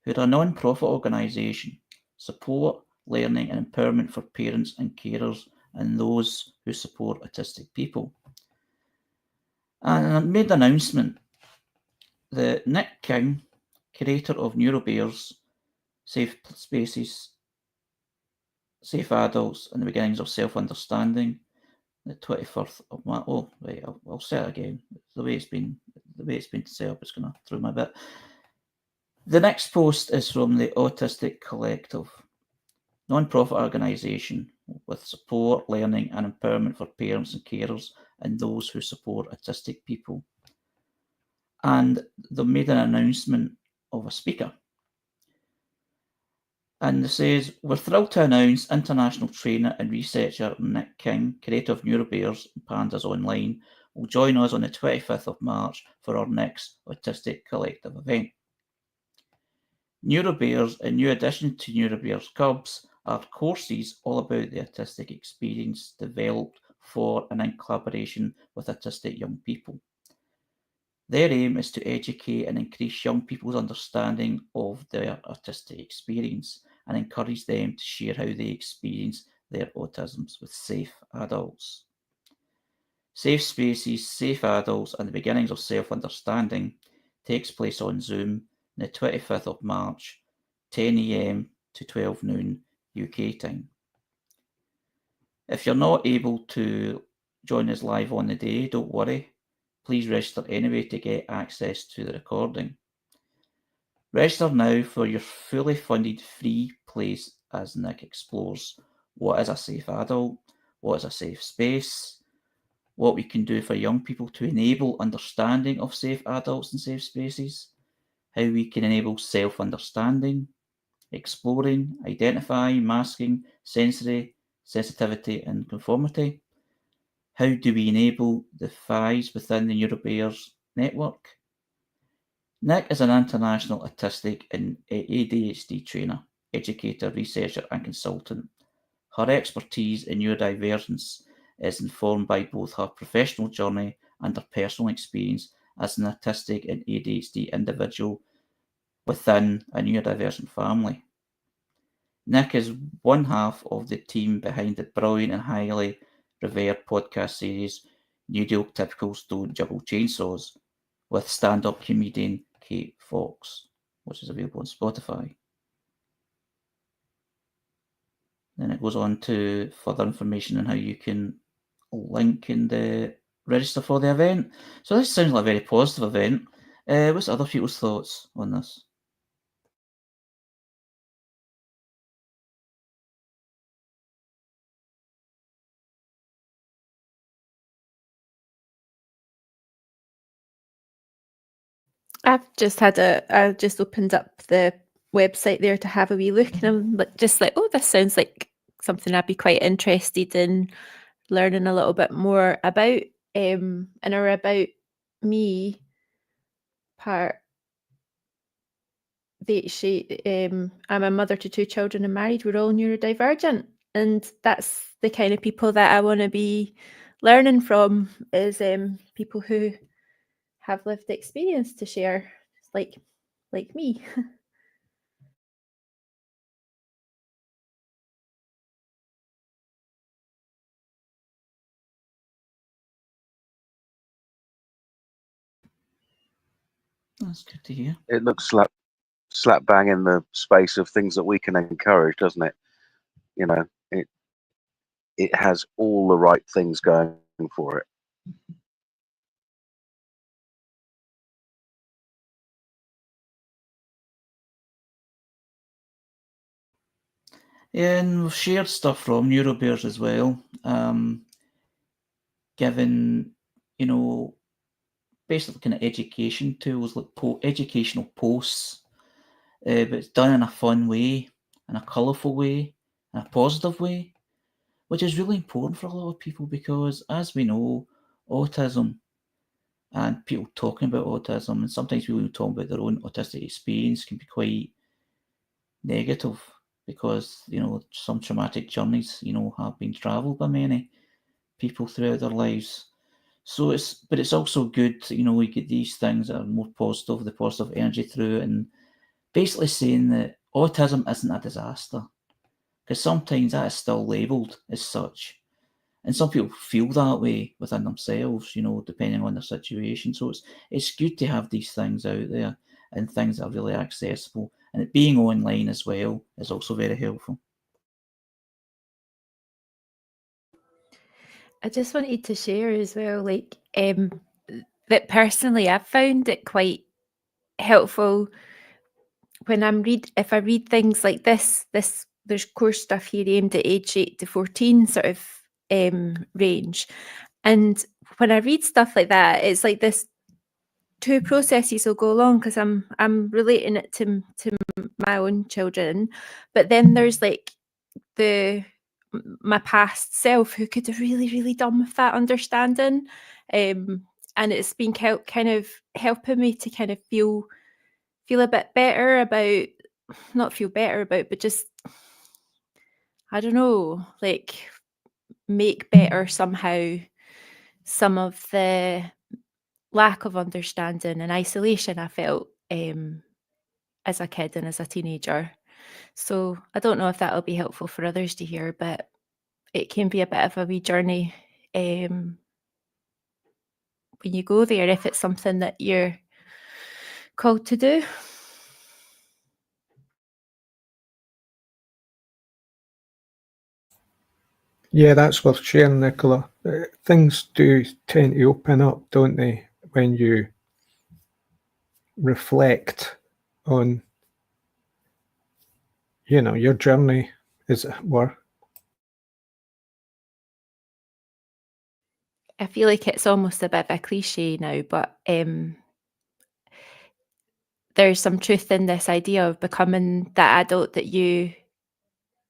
[SPEAKER 1] who are a non-profit organisation, support learning and empowerment for parents and carers and those who support autistic people. And I made an announcement that Nick King, creator of Neurobears, Safe Spaces, Safe Adults and the Beginnings of Self-Understanding, the 21st of March. Oh, right, I'll say it again. The way it's been set up is going to throw my bit. The next post is from the Autistic Collective, non-profit organisation with support, learning and empowerment for parents and carers and those who support autistic people. And they made an announcement of a speaker. And it says, we're thrilled to announce international trainer and researcher Nick King, creator of Neurobears and Pandas Online, will join us on the 25th of March for our next Autistic Collective event. Neurobears, a new addition to Neurobears Cubs, are courses all about the autistic experience developed for and in collaboration with autistic young people. Their aim is to educate and increase young people's understanding of their autistic experience and encourage them to share how they experience their autisms with safe adults. Safe Spaces, Safe Adults and the Beginnings of Self-Understanding takes place on Zoom on the 25th of March, 10 AM to 12 noon UK time. If you're not able to join us live on the day, don't worry. Please register anyway to get access to the recording. Register now for your fully funded free place as Nick explores what is a safe adult, what is a safe space, what we can do for young people to enable understanding of safe adults and safe spaces, how we can enable self-understanding, exploring, identify, masking, sensory, sensitivity and conformity. How do we enable the FIs within the Neurobears network? Nick is an international autistic and ADHD trainer, educator, researcher and consultant. Her expertise in neurodivergence is informed by both her professional journey and her personal experience as an autistic and ADHD individual within a neurodivergent family. Nick is one half of the team behind the brilliant and highly revered podcast series Neurotypicals Don't Juggle Chainsaws with stand-up comedian Kate Fox, which is available on Spotify. Then it goes on to further information on how you can link and register for the event. So this sounds like a very positive event. What's other people's thoughts on this?
[SPEAKER 5] I've just opened up the website there to have a wee look, and I'm just like, oh, this sounds like something I'd be quite interested in learning a little bit more about. And our About Me part, I'm a mother to 2 children and married. We're all neurodivergent, and that's the kind of people that I want to be learning from, is people who have lived experience to share, like me.
[SPEAKER 1] That's good to hear.
[SPEAKER 3] It looks slap bang in the space of things that we can encourage, doesn't it? You know, it has all the right things going for it.
[SPEAKER 1] Yeah, and we've shared stuff from Neurobears as well, given, basically kind of education tools, like educational posts, but it's done in a fun way, in a colourful way, in a positive way, which is really important for a lot of people because, as we know, autism and people talking about autism, and sometimes people talking about their own autistic experience, can be quite negative because some traumatic journeys have been travelled by many people throughout their lives. So it's also good we get these things that are more positive, the positive energy through it, and basically saying that autism isn't a disaster, because sometimes that is still labelled as such, and some people feel that way within themselves, depending on their situation. So it's good to have these things out there and things that are really accessible, and it being online as well is also very helpful.
[SPEAKER 5] I just wanted to share as well, that personally I've found it quite helpful when if I read things like this, there's course stuff here aimed at age 8 to 14 sort of range. And when I read stuff like that, it's like this two processes will go along because I'm relating it to my own children, but then there's like my past self who could have really done with that understanding, and it's been kind of helping me to kind of feel a bit better about, not feel better about, but just, I don't know, like make better somehow some of the lack of understanding and isolation I felt as a kid and as a teenager. So I don't know if that'll be helpful for others to hear, but it can be a bit of a wee journey when you go there, if it's something that you're called to do.
[SPEAKER 2] Yeah, that's worth sharing, Nicola. Things do tend to open up, don't they, when you reflect on, your journey, as it were.
[SPEAKER 5] I feel like it's almost a bit of a cliche now, but there's some truth in this idea of becoming that adult that you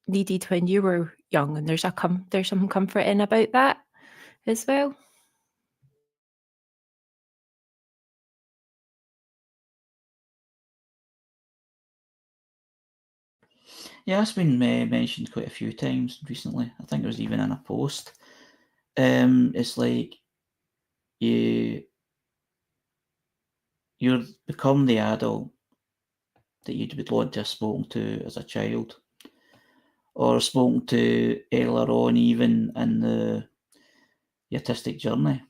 [SPEAKER 5] needed when you were young, and there's some comfort in about that as well.
[SPEAKER 1] Yeah, it's been mentioned quite a few times recently. I think it was even in a post. It's like you become the adult that you would want to have spoken to as a child, or spoken to earlier on, even in the autistic journey.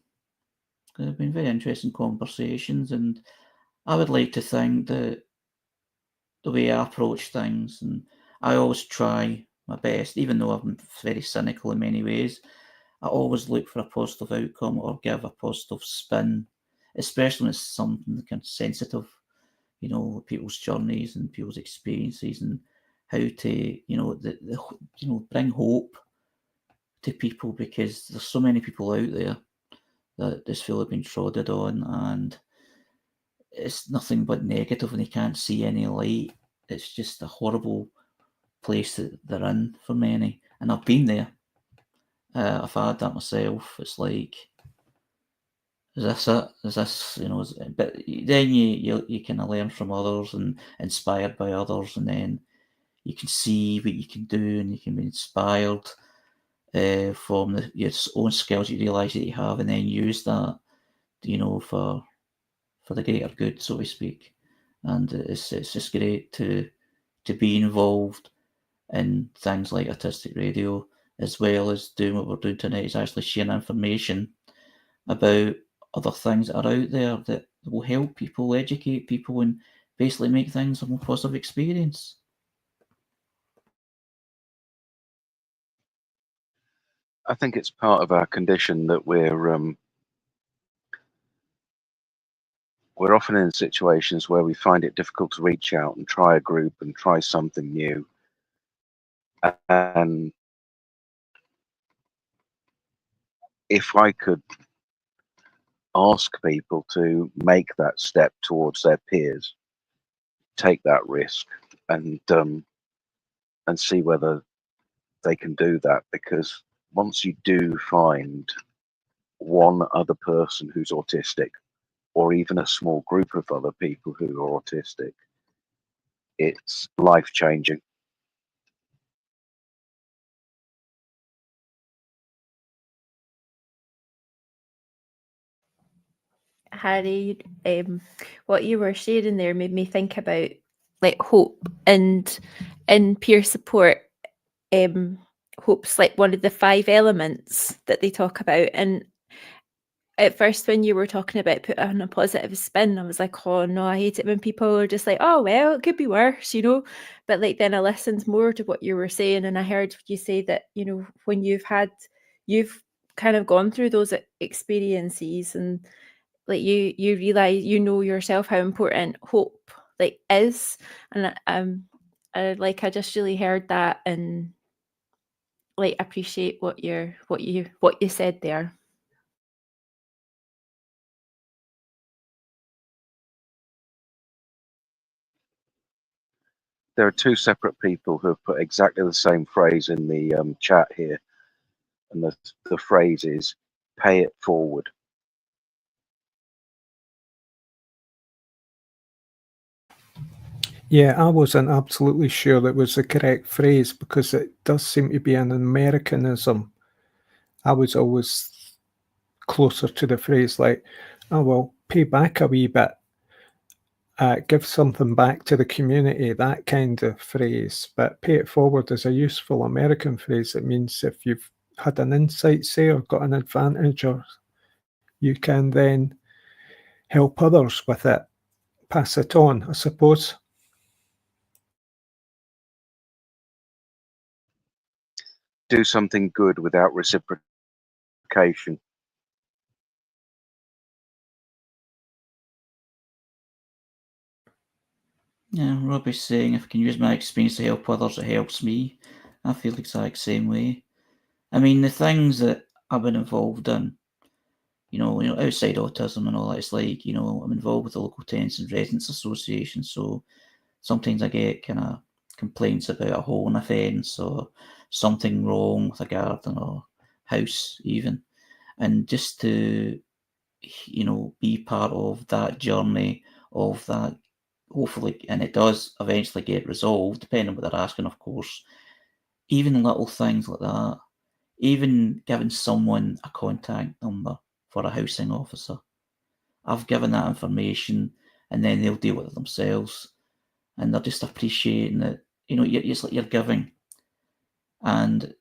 [SPEAKER 1] There have been very interesting conversations, and I would like to think that the way I approach things, and I always try my best, even though I'm very cynical in many ways, I always look for a positive outcome or give a positive spin, especially when it's something kind of sensitive, people's journeys and people's experiences, and how to, bring hope to people, because there's so many people out there that just feel they've been trodden on, and it's nothing but negative, and they can't see any light. It's just a horrible place that they're in for many, and I've been there. I've had that myself. It's like, is this it? Is this, but then you kind of learn from others and inspired by others, and then you can see what you can do, and you can be inspired from your own skills you realise that you have, and then use that, for the greater good, so to speak. And it's just great to be involved in things like Autistic Radio, as well as doing what we're doing tonight, is actually sharing information about other things that are out there that will help people, educate people, and basically make things a more positive experience.
[SPEAKER 3] I think it's part of our condition that we're often in situations where we find it difficult to reach out and try a group and try something new. And if I could ask people to make that step towards their peers, take that risk, and see whether they can do that, because once you do find one other person who's autistic, or even a small group of other people who are autistic, it's life-changing.
[SPEAKER 5] Harry, what you were sharing there made me think about like hope and in peer support. Hope's like one of the 5 elements that they talk about, and at first when you were talking about put on a positive spin, I was like, oh no, I hate it when people are just like, oh well, it could be worse, you know. But like then I listened more to what you were saying, and I heard you say that, you know, when you've kind of gone through those experiences, and like you realize, you know yourself how important hope like is, and I just really heard that, and like appreciate what you said there.
[SPEAKER 3] There are 2 separate people who have put exactly the same phrase in the chat here, and the phrase is "pay it forward."
[SPEAKER 2] Yeah, I wasn't absolutely sure that was the correct phrase, because it does seem to be an Americanism. I was always closer to the phrase like, oh, well, pay back a wee bit, give something back to the community, that kind of phrase. But pay it forward is a useful American phrase. It means if you've had an insight, say, or got an advantage, or you can then help others with it, pass it on, I suppose.
[SPEAKER 3] Do something good without reciprocation.
[SPEAKER 1] Yeah, Robbie's saying, if I can use my experience to help others, it helps me. I feel the exact same way. I mean, the things that I've been involved in, you know, outside autism and all that, it's like, you know, I'm involved with the local tenants and residents association, so sometimes I get kind of complaints about a hole in a fence or something wrong with a garden or house even, and just to, you know, be part of that journey of that, hopefully, and it does eventually get resolved, depending on what they're asking, of course. Even little things like that, even giving someone a contact number for a housing officer. I've given that information, and then they'll deal with it themselves, and they're just appreciating that, you know, it's like you're giving, and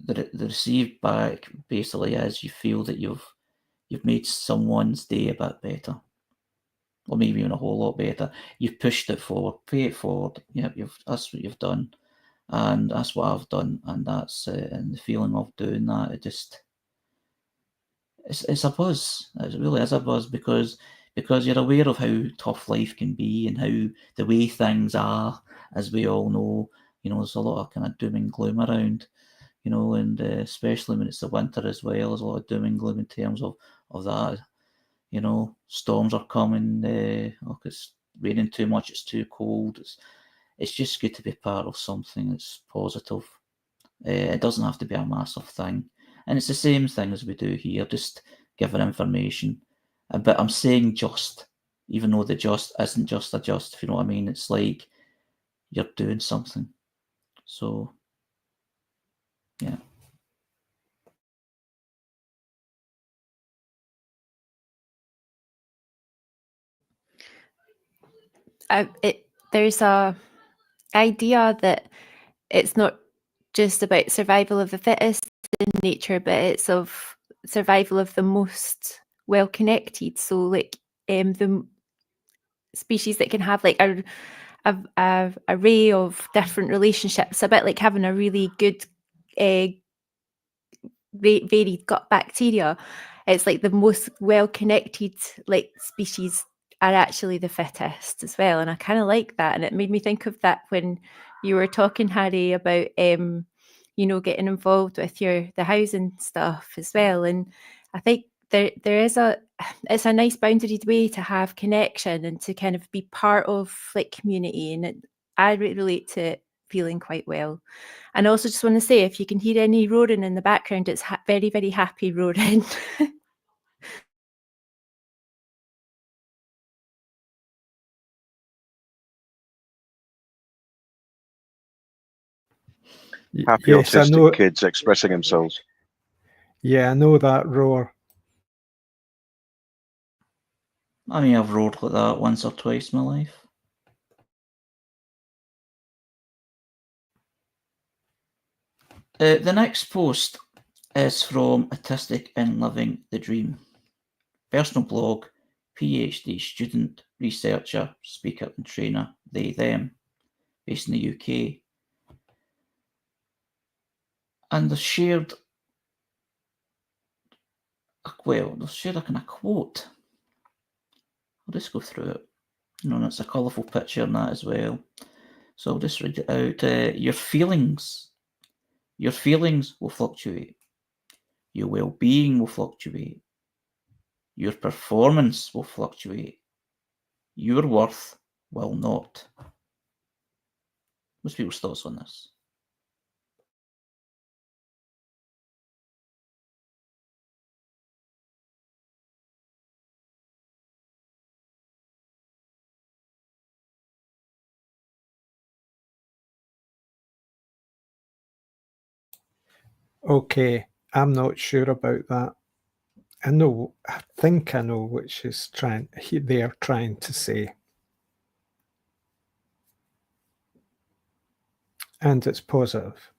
[SPEAKER 1] the received back basically is you feel that you've made someone's day a bit better, or maybe even a whole lot better. You've pushed it forward, pay it forward. Yeah, that's what you've done, and that's what I've done, and that's and the feeling of doing that, it just, it's a buzz. It really is a buzz, because you're aware of how tough life can be and how the way things are, as we all know. You know, there's a lot of kind of doom and gloom around, you know, and especially when it's the winter as well, there's a lot of doom and gloom in terms of that. You know, storms are coming. It's raining too much. It's too cold. It's just good to be part of something that's positive. It doesn't have to be a massive thing, and it's the same thing as we do here, just giving information. But I'm saying just, even though the just isn't just a just, if you know what I mean. It's like you're doing something. So, yeah.
[SPEAKER 5] There's a idea that it's not just about survival of the fittest in nature, but it's of survival of the most well connected. So like the species that can have like a array of different relationships, a bit like having a really good varied gut bacteria. It's like the most well connected like species are actually the fittest as well, and I kind of like that. And it made me think of that when you were talking, Harry, about you know, getting involved with the housing stuff as well. And I think there is it's a nice boundaried way to have connection and to kind of be part of like community, and I relate to it feeling quite well. And I also just want to say, if you can hear any roaring in the background, it's very, very happy roaring.
[SPEAKER 3] Happy
[SPEAKER 2] Yes, I
[SPEAKER 3] autistic
[SPEAKER 2] know.
[SPEAKER 3] kids expressing themselves.
[SPEAKER 2] Yeah, I know that roar.
[SPEAKER 1] I mean, I've roared like that once or twice in my life. The next post is from Autistic and Living the Dream. Personal blog, PhD student, researcher, speaker and trainer, they, them, based in the UK. And they've shared, they've shared a kind of quote. I'll just go through it. You know, and it's a colourful picture and that as well. So I'll just read it out. Your feelings will fluctuate. Your well-being will fluctuate. Your performance will fluctuate. Your worth will not. What's people's thoughts on this?
[SPEAKER 2] Okay, I'm not sure about that. I think I know what they're trying to say. And it's positive.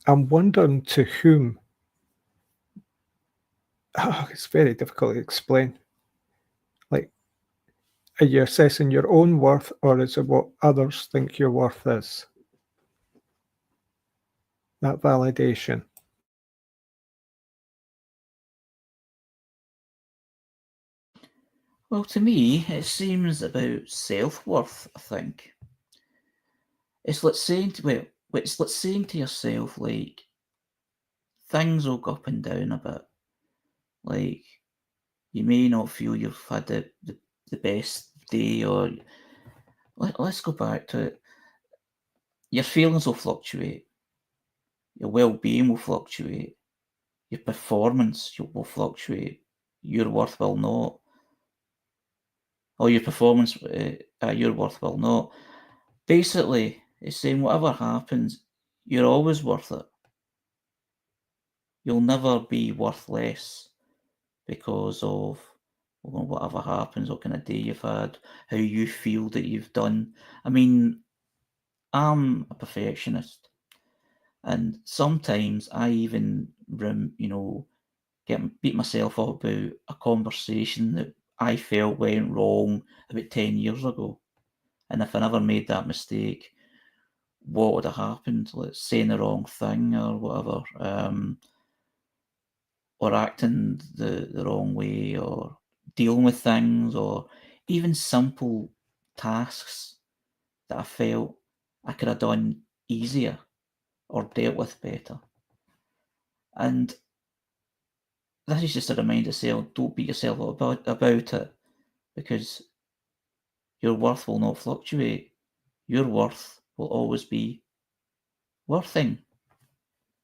[SPEAKER 2] I'm wondering to whom. Oh, it's very difficult to explain. Like, are you assessing your own worth, or is it what others think your worth is? That validation.
[SPEAKER 1] Well, to me, it seems about self-worth, I think. It's like saying to yourself, like, things will go up and down a bit. Like, you may not feel you've had the best day, or let's go back to it. Your feelings will fluctuate. Your well-being will fluctuate. Your performance will fluctuate. Your worth will not. Or your performance, your worth will not. Basically, it's saying whatever happens, you're always worth it. You'll never be worth less because of whatever happens, what kind of day you've had, how you feel that you've done. I mean, I'm a perfectionist, and sometimes I even beat myself up about a conversation that I felt went wrong about 10 years ago. And if I never made that mistake, what would have happened? Like saying the wrong thing or whatever, or acting the wrong way, or dealing with things, or even simple tasks that I felt I could have done easier or dealt with better. And this is just a reminder to say, don't beat yourself up about it, because your worth will not fluctuate. Your worth will always be worthing,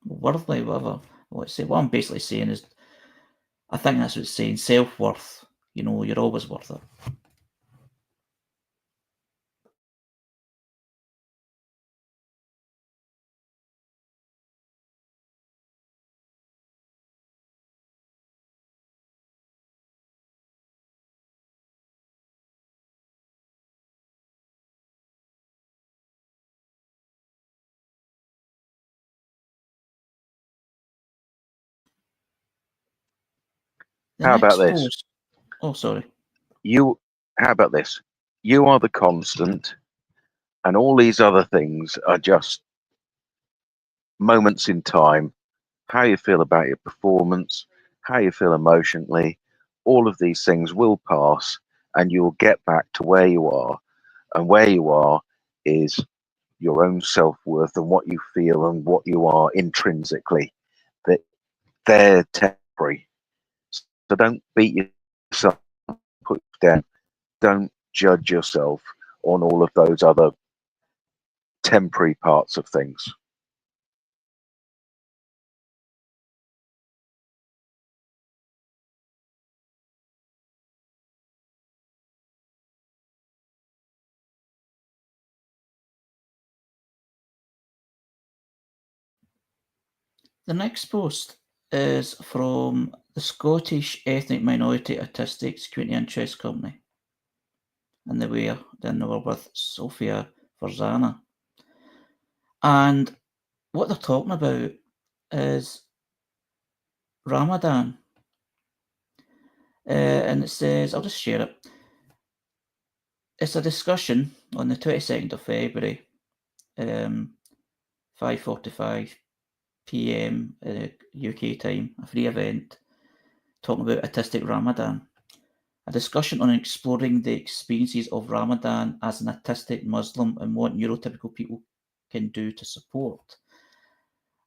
[SPEAKER 1] worthy, whatever. Let's say what I'm basically saying is, I think that's what it's saying. Self-worth. You're always worth it.
[SPEAKER 3] How about this?
[SPEAKER 1] Post... Oh, sorry.
[SPEAKER 3] How about this? You are the constant, and all these other things are just moments in time. How you feel about your performance, how you feel emotionally, all of these things will pass, and you'll get back to where you are. And where you are is your own self-worth and what you feel and what you are intrinsically. That they're temporary. So don't beat yourself, put down. Don't judge yourself on all of those other temporary parts of things.
[SPEAKER 1] The next post is from the Scottish Ethnic Minority Autistic Security and Trust Company. And they were with Sophia Verzana. And what they're talking about is Ramadan. And it says, I'll just share it. It's a discussion on the 22nd of February, 5:45 PM UK time, a free event talking about Autistic Ramadan. A discussion on exploring the experiences of Ramadan as an autistic Muslim and what neurotypical people can do to support.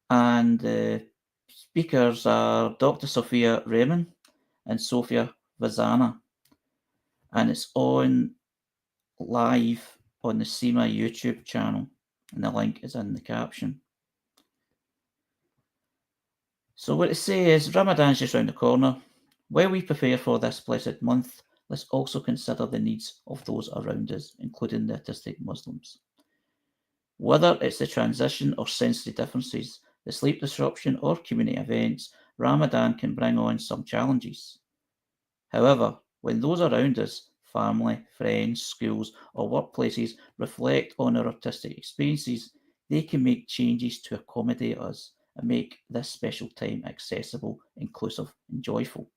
[SPEAKER 1] And the speakers are Dr. Sophia Raymond and Sophia Vazana. And it's on live on the SEMA YouTube channel. And the link is in the caption. So what it says is Ramadan's just round the corner. While we prepare for this blessed month, let's also consider the needs of those around us, including the autistic Muslims. Whether it's the transition or sensory differences, the sleep disruption or community events, Ramadan can bring on some challenges. However, when those around us, family, friends, schools, or workplaces, reflect on our autistic experiences, they can make changes to accommodate us and make this special time accessible, inclusive, and joyful.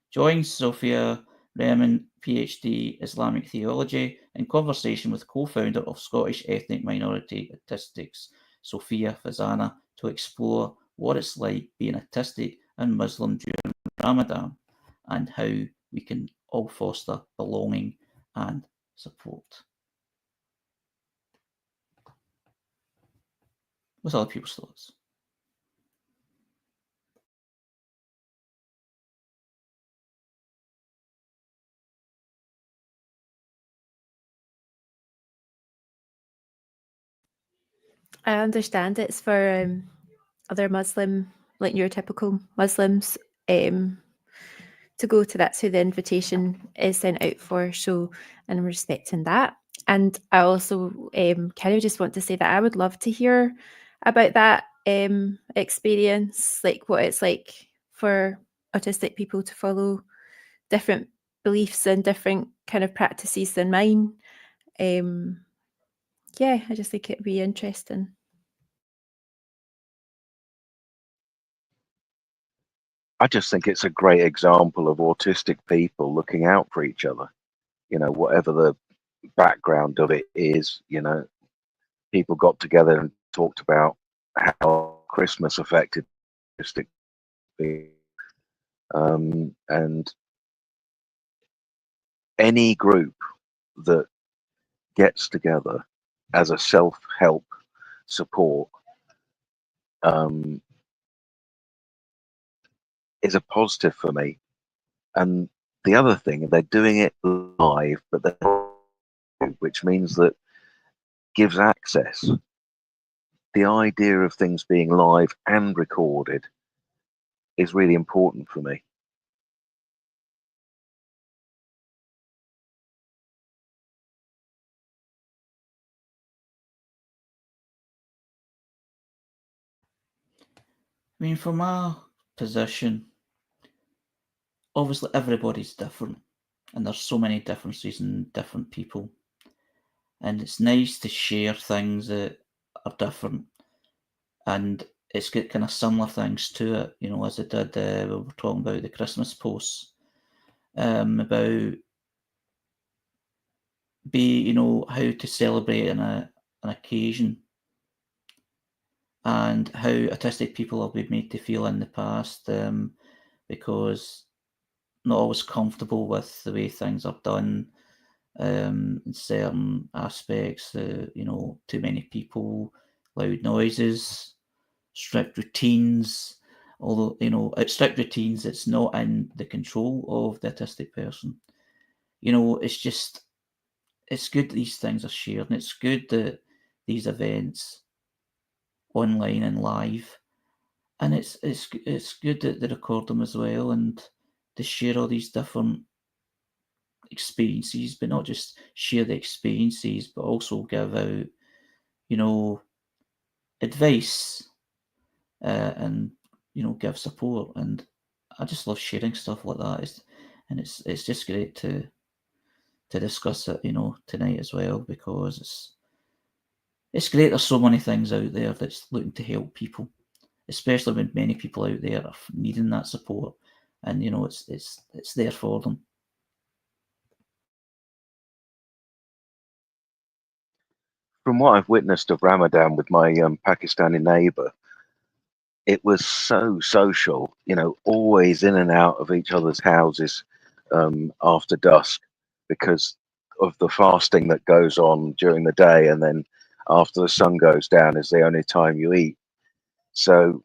[SPEAKER 1] Join Sophia Raymond, PhD, Islamic Theology, in conversation with co-founder of Scottish Ethnic Minority Autistics, Sophia Fazana, to explore what it's like being autistic and Muslim during Ramadan and how we can all foster belonging and support. What's other people's thoughts?
[SPEAKER 5] I understand it's for other Muslim, like neurotypical Muslims, to go to. That's who the invitation is sent out for. So, and I'm respecting that. And I also kind of just want to say that I would love to hear about that experience, like what it's like for autistic people to follow different beliefs and different kind of practices than mine. Yeah, I just think it'd be interesting.
[SPEAKER 3] I just think it's a great example of autistic people looking out for each other. You know, whatever the background of it is, you know, people got together and talked about how Christmas affected autistic people. And any group that gets together as a self-help support is a positive for me. And the other thing, they're doing it live, but which means that gives access. The idea of things being live and recorded is really important for me.
[SPEAKER 1] I mean, from my position, obviously everybody's different and there's so many differences in different people. And it's nice to share things that are different and it's got kind of similar things to it, you know, as it did, we were talking about the Christmas posts, about you know, how to celebrate an occasion, and how autistic people have been made to feel in the past, because not always comfortable with the way things are done, in certain aspects, you know, too many people, loud noises, strict routines. Although, you know, strict routines, it's not in the control of the autistic person. You know, it's good that these things are shared, and it's good that these events online and live, and it's good that they record them as well, and to share all these different experiences, but not just share the experiences, but also give out, you know, advice, and, you know, give support. And I just love sharing stuff like that. It's just great to discuss it, you know, tonight as well, because it's great there's so many things out there that's looking to help people, especially when many people out there are needing that support, and, you know, it's there for them.
[SPEAKER 3] From what I've witnessed of Ramadan with my Pakistani neighbor, it was so social, you know, always in and out of each other's houses after dusk, because of the fasting that goes on during the day, and then after the sun goes down is the only time you eat. So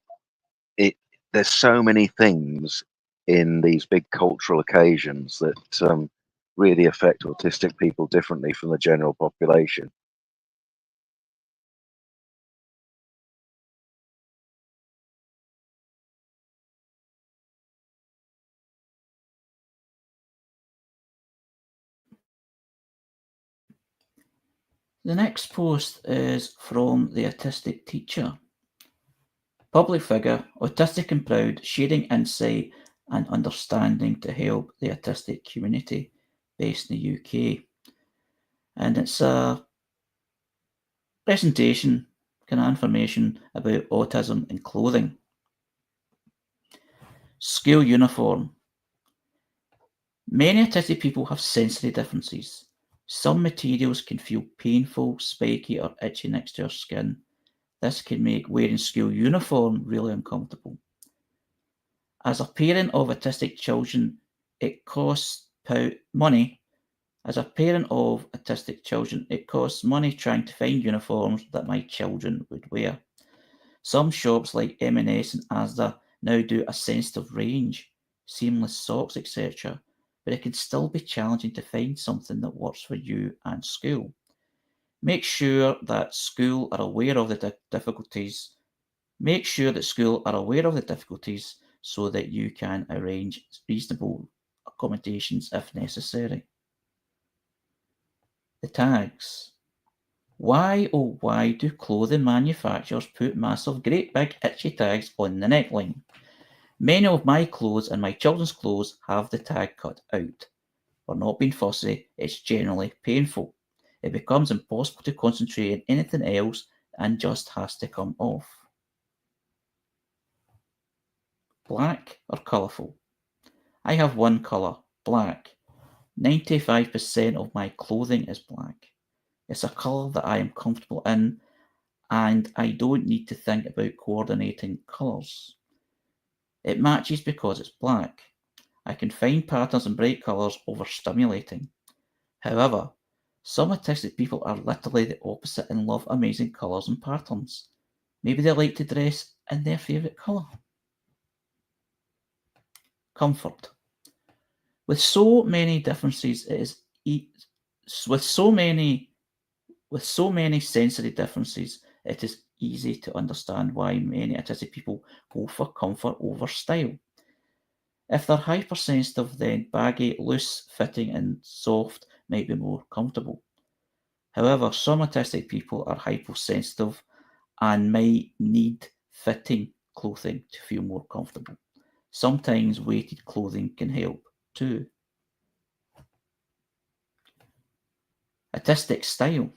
[SPEAKER 3] there's so many things in these big cultural occasions that really affect autistic people differently from the general population.
[SPEAKER 1] The next post is from the Autistic Teacher. Public figure, autistic and proud, sharing insight and understanding to help the autistic community based in the UK. And it's a presentation, kind of information about autism and clothing. School uniform. Many autistic people have sensory differences. Some materials can feel painful, spiky, or itchy next to your skin. This can make wearing school uniform really uncomfortable. As a parent of autistic children, it costs money. As a parent of autistic children, it costs money trying to find uniforms that my children would wear. Some shops like M&S and Asda now do a sensitive range, seamless socks, etc., but it can still be challenging to find something that works for you and school. Make sure that school are aware of the difficulties. Make sure that school are aware of the difficulties so that you can arrange reasonable accommodations if necessary. The tags. Why, oh why do clothing manufacturers put massive great big itchy tags on the neckline? Many of my clothes and my children's clothes have the tag cut out. We're not being fussy, it's generally painful. It becomes impossible to concentrate on anything else and just has to come off. Black or colourful? I have one colour, black. 95% of my clothing is black. It's a colour that I am comfortable in, and I don't need to think about coordinating colours. It matches because it's black. I can find patterns and bright colours overstimulating. However, some autistic people are literally the opposite and love amazing colours and patterns. Maybe they like to dress in their favourite colour. Comfort. With so many differences, with so many sensory differences, it is easy to understand why many autistic people go for comfort over style. If they're hypersensitive, then baggy, loose fitting and soft might be more comfortable. However, some autistic people are hypersensitive and might need fitting clothing to feel more comfortable. Sometimes weighted clothing can help too. Autistic style.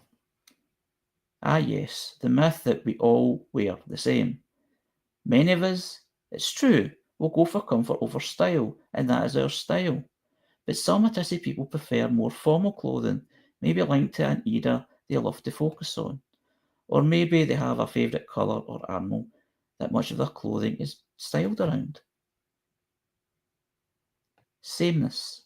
[SPEAKER 1] Ah yes, the myth that we all wear the same. Many of us, it's true, will go for comfort over style, and that is our style. But some autistic people prefer more formal clothing, maybe linked to an era they love to focus on. Or maybe they have a favourite colour or animal that much of their clothing is styled around. Sameness.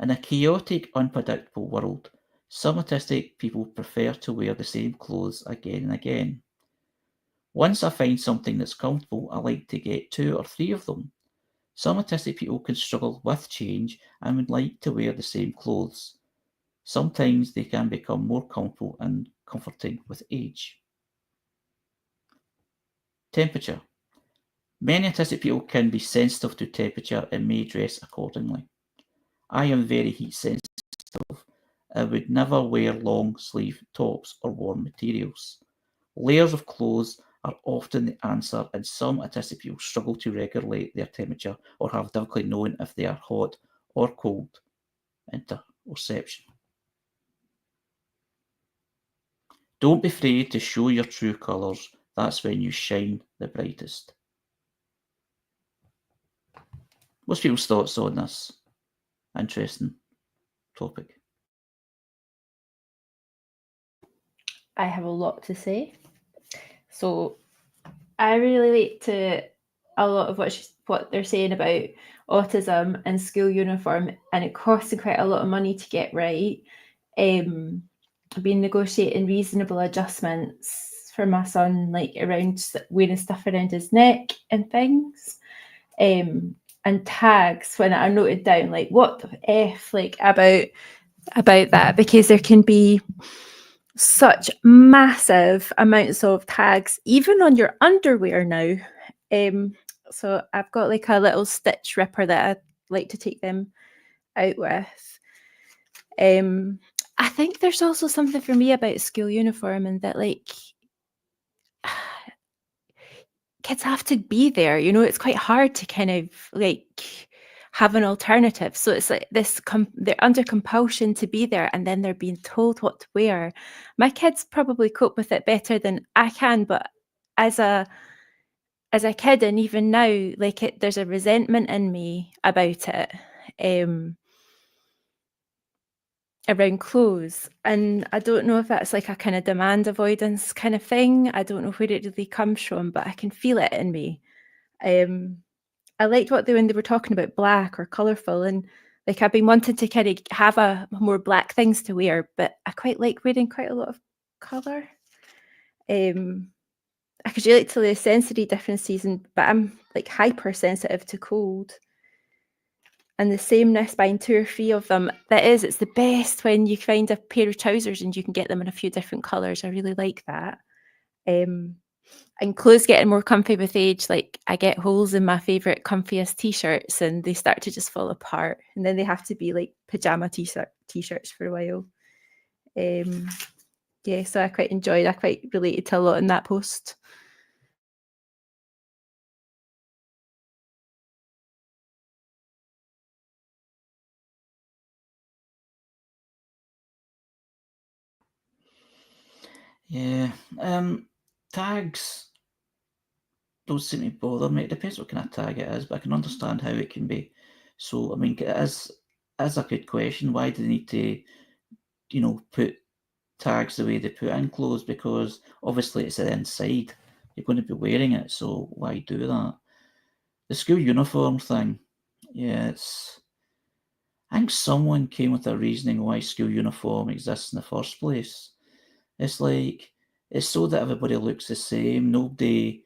[SPEAKER 1] In a chaotic, unpredictable world, some autistic people prefer to wear the same clothes again and again. Once I find something that's comfortable, I like to get 2 or 3 of them. Some autistic people can struggle with change and would like to wear the same clothes. Sometimes they can become more comfortable and comforting with age. Temperature. Many autistic people can be sensitive to temperature and may dress accordingly. I am very heat sensitive. I would never wear long sleeve tops or warm materials. Layers of clothes are often the answer, and some autistic people struggle to regulate their temperature or have difficulty knowing if they are hot or cold. Interoception. Don't be afraid to show your true colours. That's when you shine the brightest. What's people's thoughts on this interesting topic?
[SPEAKER 5] I have a lot to say. So I really relate to a lot of what they're saying about autism and school uniform, and it costs quite a lot of money to get right. I've been negotiating reasonable adjustments for my son, like around wearing stuff around his neck and things. And tags, when I noted down like what the F like about that, because there can be such massive amounts of tags even on your underwear now. So I've got like a little stitch ripper that I like to take them out with. I think there's also something for me about school uniform, and that like kids have to be there, you know, it's quite hard to kind of like have an alternative. So it's like this, they're under compulsion to be there, and then they're being told what to wear. My kids probably cope with it better than I can, but as a kid, and even now, like there's a resentment in me about it. Around clothes, and I don't know if that's like a kind of demand avoidance kind of thing. I don't know where it really comes from, but I can feel it in me. I liked when they were talking about black or colourful, and like I've been wanting to kind of have a more black things to wear, but I quite like wearing quite a lot of colour. I could relate to the sensory differences, but I'm like hypersensitive to cold. And the sameness, buying 2 or 3 of them, it's the best when you find a pair of trousers and you can get them in a few different colours. I really like that. And clothes getting more comfy with age. Like I get holes in my favourite comfiest t-shirts and they start to just fall apart, and then they have to be like pyjama t-shirts for a while. Yeah, so I quite related to a lot in that post.
[SPEAKER 1] Yeah, tags don't seem to bother me. It depends what kind of tag it is, but I can understand how it can be. So, I mean, it is a good question. Why do they need to, you know, put tags the way they put in clothes? Because obviously it's inside. You're going to be wearing it, so why do that? The school uniform thing, yeah, I think someone came with a reasoning why school uniform exists in the first place. It's like, it's so that everybody looks the same. Nobody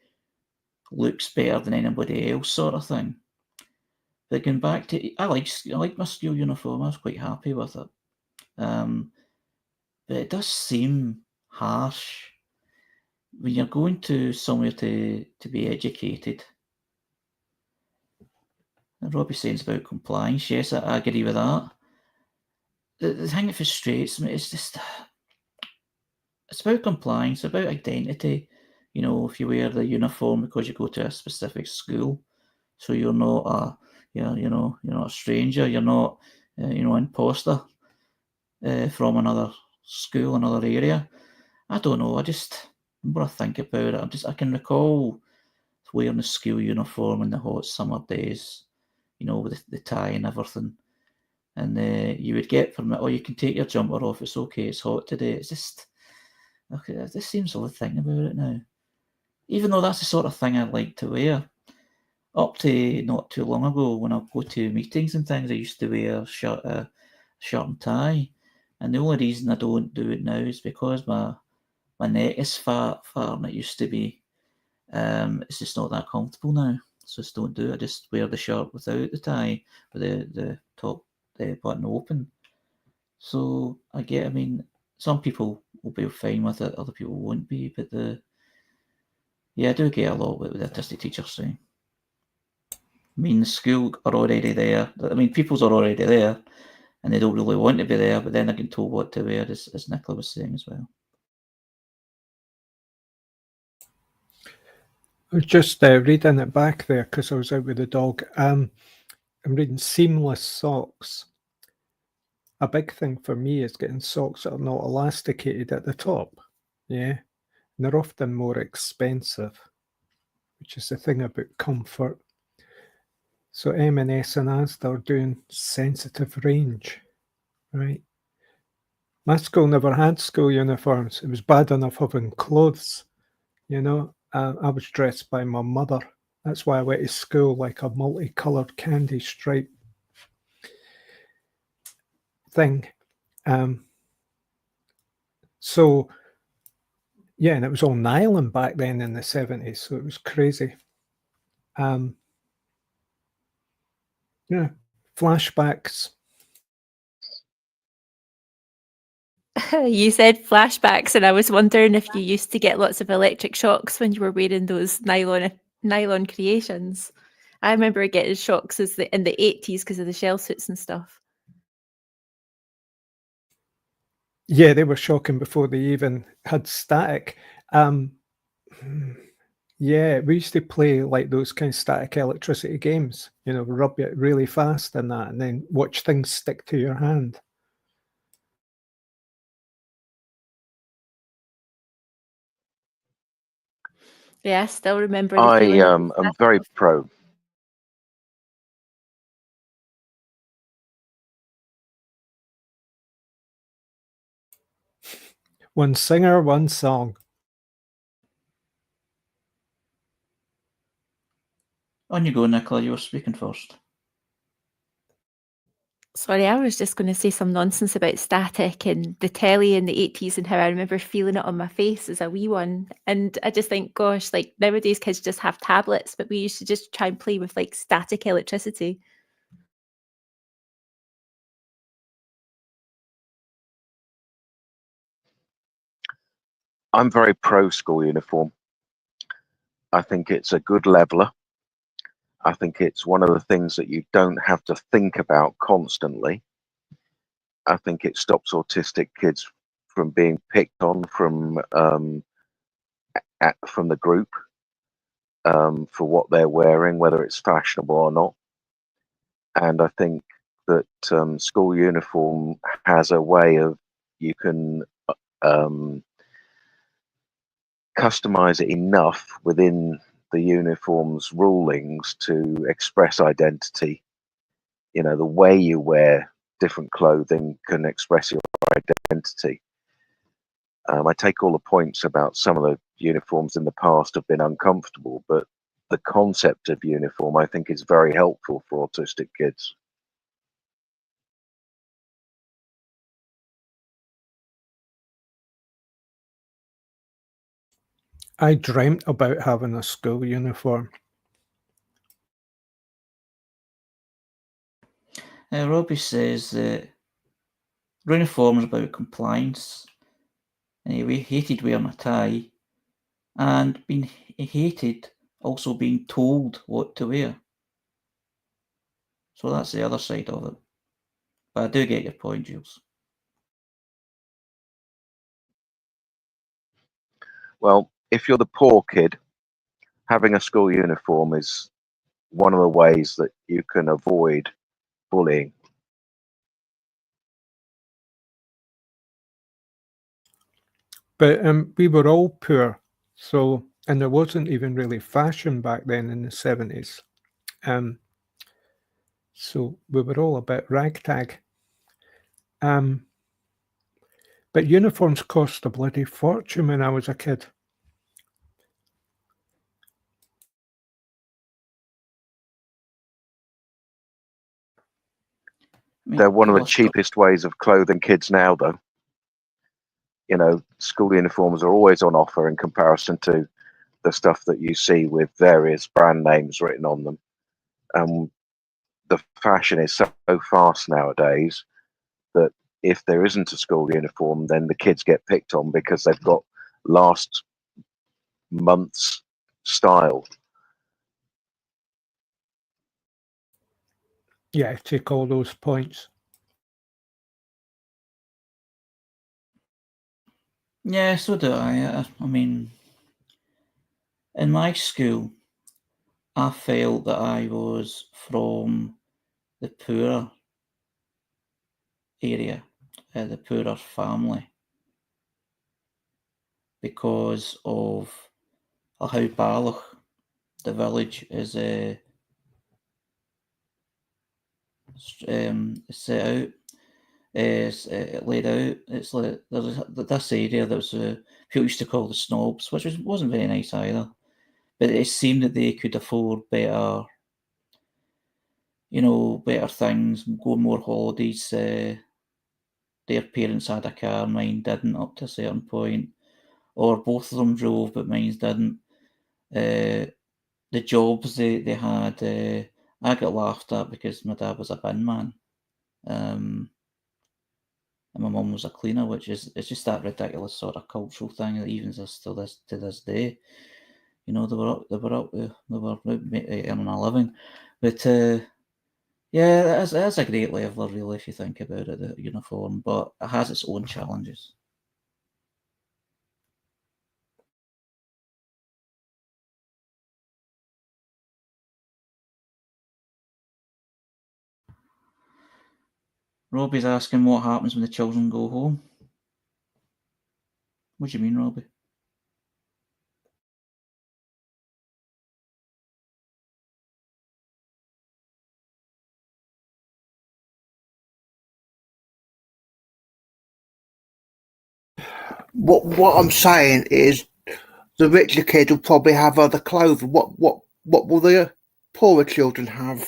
[SPEAKER 1] looks better than anybody else, sort of thing. But going back to, I like my school uniform. I was quite happy with it. But it does seem harsh when you're going to somewhere to be educated. And Robbie's saying about compliance. Yes, I agree with that. The thing that frustrates me is just, it's about compliance, about identity. You know, if you wear the uniform because you go to a specific school, so you're not you're not a stranger, you're not an imposter from another school, another area. I don't know. The more I think about it, I can recall wearing the school uniform in the hot summer days, with the tie and everything. And you would get permit, you can take your jumper off, it's okay, it's hot today. It's just, okay, this seems a thing about it now. Even though that's the sort of thing I like to wear. Up to not too long ago, when I go to meetings and things, I used to wear a shirt and tie. And the only reason I don't do it now is because my neck is far than it used to be. It's just not that comfortable now. So just don't do it. I just wear the shirt without the tie, with the top button open. So I mean, some people will be fine with it, other people won't be. But I do get a lot what the autistic teachers say. I mean, the school are already there. I mean, people's are already there, and they don't really want to be there. But then they're getting told what to wear, as Nicola was saying as well.
[SPEAKER 2] I was just reading it back there because I was out with the dog. I'm reading seamless socks. A big thing for me is getting socks that are not elasticated at the top. Yeah. And they're often more expensive, which is the thing about comfort. So M&S and Asda are doing sensitive range, right? My school never had school uniforms. It was bad enough having clothes, I was dressed by my mother. That's why I went to school like a multicoloured candy stripe thing. So, yeah, and it was all nylon back then in the 70s, so it was crazy. Yeah, flashbacks.
[SPEAKER 5] You said flashbacks, and I was wondering if you used to get lots of electric shocks when you were wearing those nylon creations. I remember getting shocks in the 80s because of the shell suits and stuff.
[SPEAKER 2] Yeah, they were shocking before they even had static. Yeah, we used to play like those kind of static electricity games, rub it really fast and that, and then watch things stick to your hand.
[SPEAKER 5] Yeah, I still remember the
[SPEAKER 3] I
[SPEAKER 5] feeling.
[SPEAKER 3] am very pro.
[SPEAKER 2] One singer, one song.
[SPEAKER 1] On you go, Nicola, you were speaking first.
[SPEAKER 5] Sorry, I was just going to say some nonsense about static and the telly in the 80s and how I remember feeling it on my face as a wee one. And I just think, gosh, like nowadays kids just have tablets, but we used to just try and play with like static electricity.
[SPEAKER 3] I'm very pro school uniform. I think it's a good leveler. I think it's one of the things that you don't have to think about constantly. I think it stops autistic kids from being picked on from the group for what they're wearing, whether it's fashionable or not. And I think that school uniform has a way of you can customize it enough within the uniform's rulings to express identity. The way you wear different clothing can express your identity. I take all the points about some of the uniforms in the past have been uncomfortable, but the concept of uniform, I think, is very helpful for autistic kids.
[SPEAKER 2] I dreamt about having a school uniform.
[SPEAKER 1] Robbie says that uniform is about compliance, and he hated wearing a tie, and he hated also being told what to wear. So that's the other side of it. But I do get your point, Jules.
[SPEAKER 3] Well, if you're the poor kid, having a school uniform is one of the ways that you can avoid bullying.
[SPEAKER 2] But we were all poor, so And there wasn't even really fashion back then in the 70s. So we were all a bit ragtag. But uniforms cost a bloody fortune when I was a kid.
[SPEAKER 3] They're one of the cheapest ways of clothing kids now, though. You know, school uniforms are always on offer in comparison to the stuff that you see with various brand names written on them. The fashion is so fast nowadays that if there isn't a school uniform, then the kids get picked on because they've got last month's style.
[SPEAKER 2] Yeah, take all those points.
[SPEAKER 1] Yeah, so do I. I mean, in my school, I felt that I was from the poorer area, the poorer family, because of how Balloch, the village, is set out. It's laid out. It's like there's this area that was people used to call the snobs, which wasn't very nice either. But it seemed that they could afford better, better things, go more holidays. Their parents had a car, mine didn't up to a certain point, or both of them drove, but mine didn't. The jobs they had, I got laughed at because my dad was a bin man. And my mum was a cleaner, which it's just that ridiculous sort of cultural thing that even us to this day. They were out earning a living, but yeah, it is a great leveler really if you think about it. The uniform, but it has its own challenges. Robbie's asking what happens when the children go home. What do you mean, Robbie?
[SPEAKER 4] What I'm saying is, the richer kids will probably have other clothing. What will the poorer children have?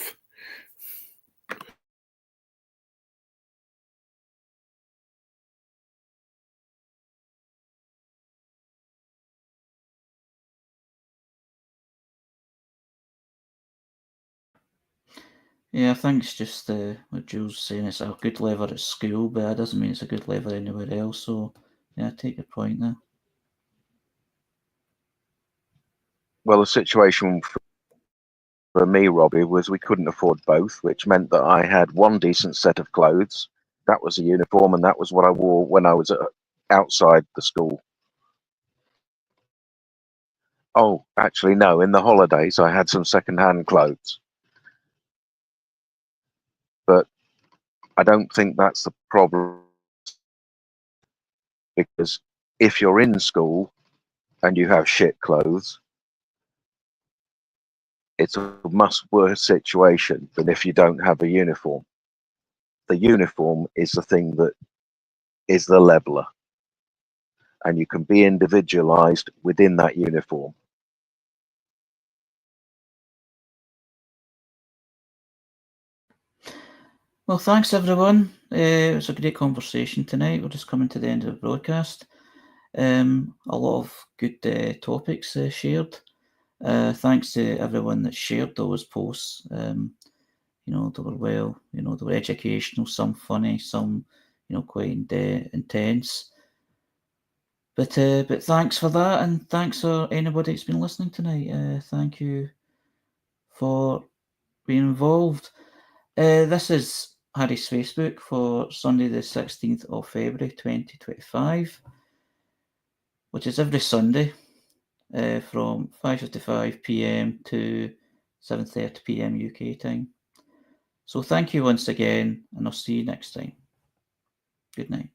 [SPEAKER 1] Yeah, I think it's just what Jules saying. It's a good lever at school, but that doesn't mean it's a good lever anywhere else. So, yeah, I take your point there.
[SPEAKER 3] Well, the situation for me, Robbie, was we couldn't afford both, which meant that I had one decent set of clothes. That was a uniform, and that was what I wore when I was outside the school. Oh, actually, no. In the holidays, I had some second-hand clothes. But I don't think that's the problem. Because if you're in school and you have shit clothes, it's a much worse situation than if you don't have a uniform. The uniform is the thing that is the leveler. And you can be individualized within that uniform.
[SPEAKER 1] Well, thanks everyone. It was a great conversation tonight. We're just coming to the end of the broadcast. A lot of good topics shared. Thanks to everyone that shared those posts. They were they were educational, some funny, some quite intense. But thanks for that, and thanks for anybody that's been listening tonight. Thank you for being involved. This is Harry's Facebook for Sunday the 16th of February 2025, which is every Sunday from 5:55 PM to 7:30 PM UK time. So thank you once again, and I'll see you next time. Good night.